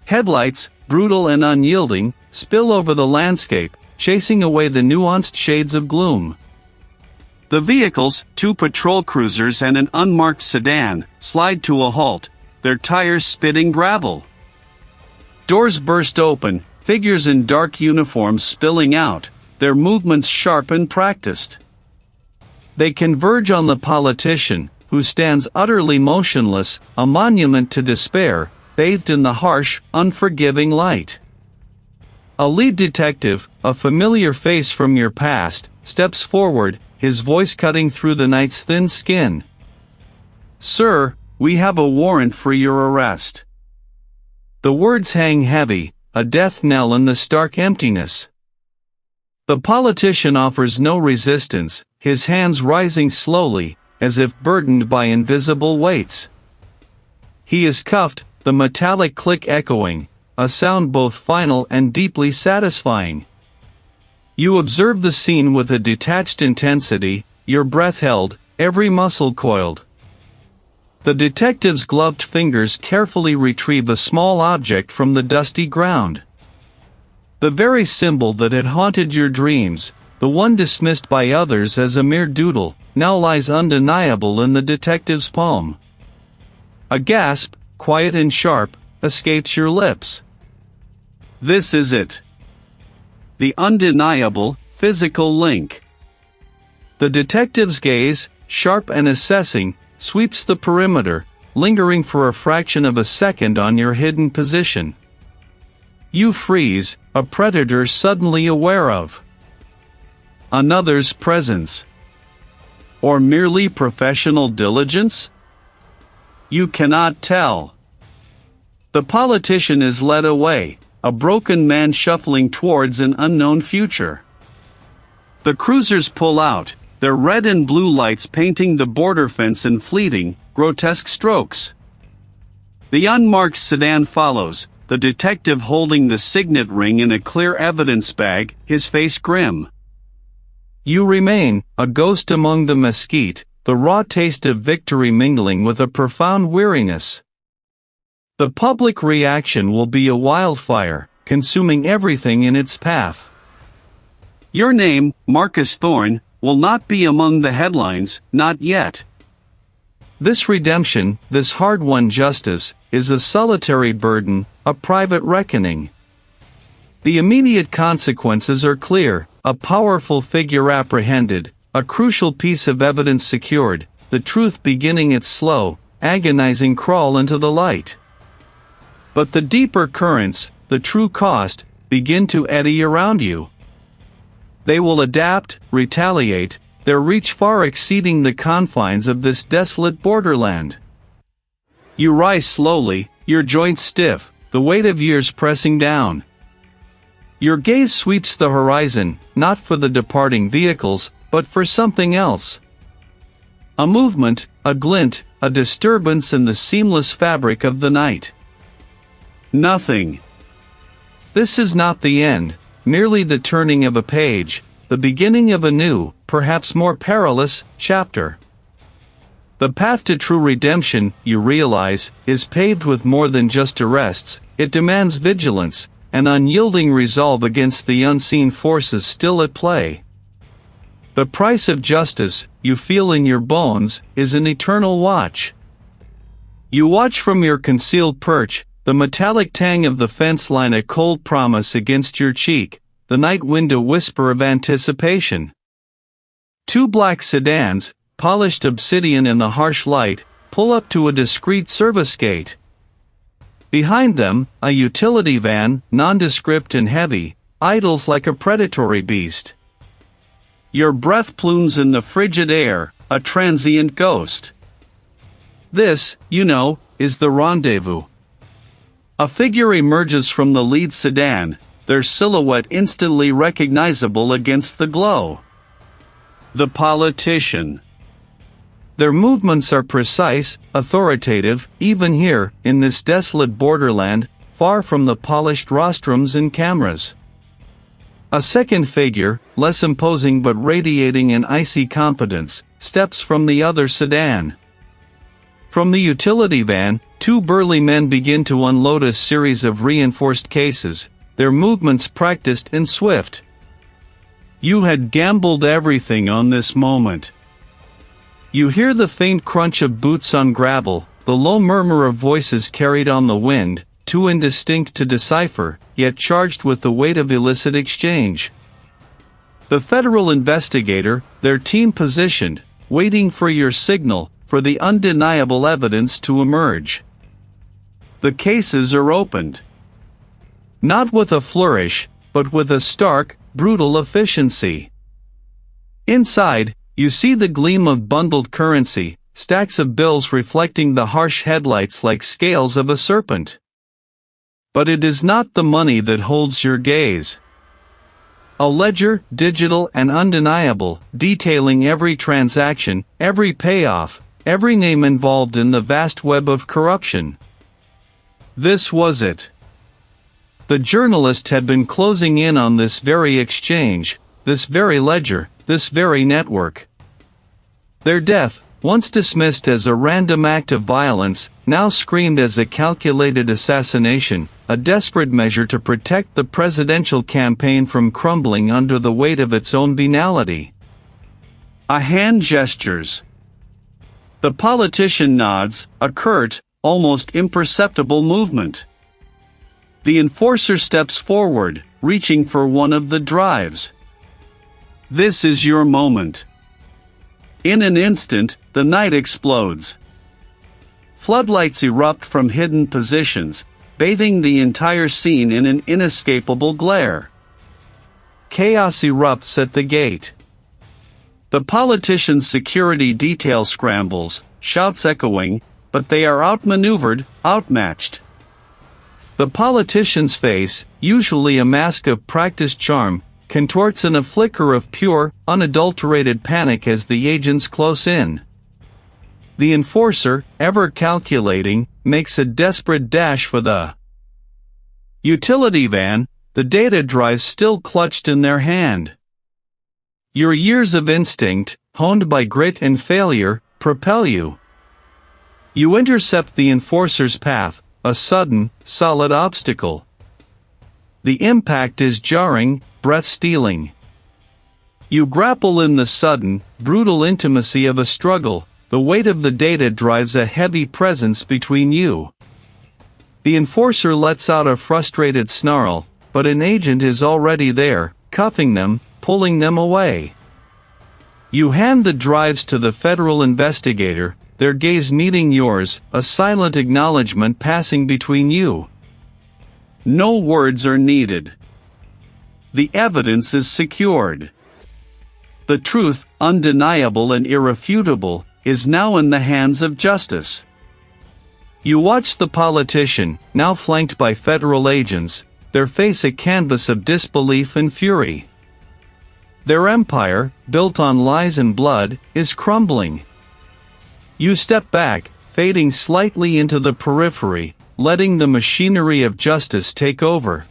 Headlights, brutal and unyielding, spill over the landscape, chasing away the nuanced shades of gloom. The vehicles, 2 patrol cruisers and an unmarked sedan, slide to a halt, their tires spitting gravel. Doors burst open, figures in dark uniforms spilling out, their movements sharp and practiced. They converge on the politician, who stands utterly motionless, a monument to despair, bathed in the harsh, unforgiving light. A lead detective, a familiar face from your past, steps forward, his voice cutting through the night's thin skin. "Sir, we have a warrant for your arrest." The words hang heavy, a death knell in the stark emptiness. The politician offers no resistance, his hands rising slowly, as if burdened by invisible weights. He is cuffed, the metallic click echoing, a sound both final and deeply satisfying. You observe the scene with a detached intensity, your breath held, every muscle coiled. The detective's gloved fingers carefully retrieve a small object from the dusty ground. The very symbol that had haunted your dreams, the one dismissed by others as a mere doodle, now lies undeniable in the detective's palm. A gasp, quiet and sharp, escapes your lips. This is it. The undeniable, physical link. The detective's gaze, sharp and assessing, sweeps the perimeter, lingering for a fraction of a second on your hidden position. You freeze, a predator suddenly aware of another's presence. Or merely professional diligence? You cannot tell. The politician is led away, a broken man shuffling towards an unknown future. The cruisers pull out, their red and blue lights painting the border fence in fleeting, grotesque strokes. The unmarked sedan follows, the detective holding the signet ring in a clear evidence bag, his face grim. You remain, a ghost among the mesquite, the raw taste of victory mingling with a profound weariness. The public reaction will be a wildfire, consuming everything in its path. Your name, Marcus Thorne, will not be among the headlines, not yet. This redemption, this hard-won justice, is a solitary burden, a private reckoning. The immediate consequences are clear, a powerful figure apprehended, a crucial piece of evidence secured, the truth beginning its slow, agonizing crawl into the light. But the deeper currents, the true cost, begin to eddy around you. They will adapt, retaliate, their reach far exceeding the confines of this desolate borderland. You rise slowly, your joints stiff, the weight of years pressing down. Your gaze sweeps the horizon, not for the departing vehicles, but for something else. A movement, a glint, a disturbance in the seamless fabric of the night. Nothing. This is not the end, merely the turning of a page, the beginning of a new, perhaps more perilous, chapter. The path to true redemption, you realize, is paved with more than just arrests. It demands vigilance, an unyielding resolve against the unseen forces still at play. The price of justice, you feel in your bones, is an eternal watch. You watch from your concealed perch, the metallic tang of the fence line a cold promise against your cheek, the night wind a whisper of anticipation. Two black sedans, polished obsidian in the harsh light, pull up to a discreet service gate. Behind them, a utility van, nondescript and heavy, idles like a predatory beast. Your breath plumes in the frigid air, a transient ghost. This, you know, is the rendezvous. A figure emerges from the lead sedan, their silhouette instantly recognizable against the glow. The politician. Their movements are precise, authoritative, even here, in this desolate borderland, far from the polished rostrums and cameras. A second figure, less imposing but radiating an icy competence, steps from the other sedan. From the utility van, two burly men begin to unload a series of reinforced cases, their movements practiced and swift. You had gambled everything on this moment. You hear the faint crunch of boots on gravel, the low murmur of voices carried on the wind, too indistinct to decipher, yet charged with the weight of illicit exchange. The federal investigator, their team positioned, waiting for your signal, for the undeniable evidence to emerge. The cases are opened. Not with a flourish, but with a stark, brutal efficiency. Inside, you see the gleam of bundled currency, stacks of bills reflecting the harsh headlights like scales of a serpent. But it is not the money that holds your gaze. A ledger, digital and undeniable, detailing every transaction, every payoff, every name involved in the vast web of corruption. This was it. The journalist had been closing in on this very exchange, this very ledger, this very network. Their death, once dismissed as a random act of violence, now screamed as a calculated assassination, a desperate measure to protect the presidential campaign from crumbling under the weight of its own venality. A hand gestures. The politician nods, a curt, almost imperceptible movement. The enforcer steps forward, reaching for one of the drives. This is your moment. In an instant, the night explodes. Floodlights erupt from hidden positions, bathing the entire scene in an inescapable glare. Chaos erupts at the gate. The politician's security detail scrambles, shouts echoing, but they are outmaneuvered, outmatched. The politician's face, usually a mask of practiced charm, contorts in a flicker of pure, unadulterated panic as the agents close in. The enforcer, ever calculating, makes a desperate dash for the utility van, the data drive still clutched in their hand. Your years of instinct, honed by grit and failure, propel you. You intercept the enforcer's path, a sudden, solid obstacle. The impact is jarring, breath-stealing. You grapple in the sudden, brutal intimacy of a struggle. The weight of the data drives a heavy presence between you. The enforcer lets out a frustrated snarl, but an agent is already there, cuffing them, pulling them away. You hand the drives to the federal investigator, their gaze meeting yours, a silent acknowledgement passing between you. No words are needed. The evidence is secured. The truth, undeniable and irrefutable, is now in the hands of justice. You watch the politician, now flanked by federal agents, their face a canvas of disbelief and fury. Their empire, built on lies and blood, is crumbling. You step back, fading slightly into the periphery, letting the machinery of justice take over.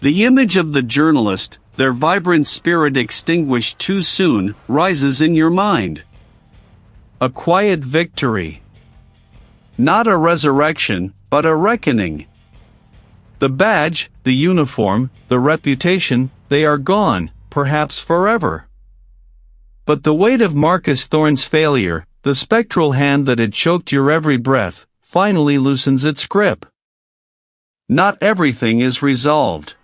The image of the journalist, their vibrant spirit extinguished too soon, rises in your mind. A quiet victory. Not a resurrection, but a reckoning. The badge, the uniform, the reputation, they are gone, perhaps forever. But the weight of Marcus Thorne's failure, the spectral hand that had choked your every breath, finally loosens its grip. Not everything is resolved.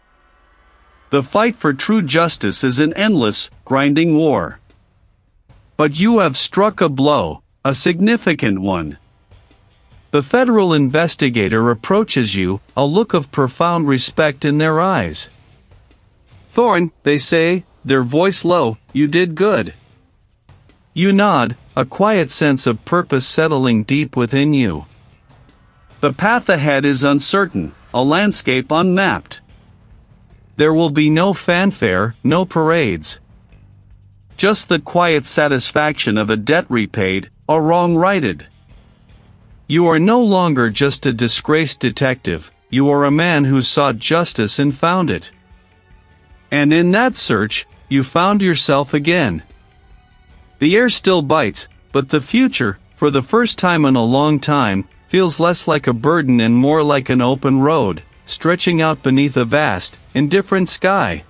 The fight for true justice is an endless, grinding war. But you have struck a blow, a significant one. The federal investigator approaches you, a look of profound respect in their eyes. "Thorne," they say, their voice low, "you did good." You nod, a quiet sense of purpose settling deep within you. The path ahead is uncertain, a landscape unmapped. There will be no fanfare, no parades. Just the quiet satisfaction of a debt repaid, a wrong righted. You are no longer just a disgraced detective, you are a man who sought justice and found it. And in that search, you found yourself again. The air still bites, but the future, for the first time in a long time, feels less like a burden and more like an open road, stretching out beneath a vast, indifferent sky.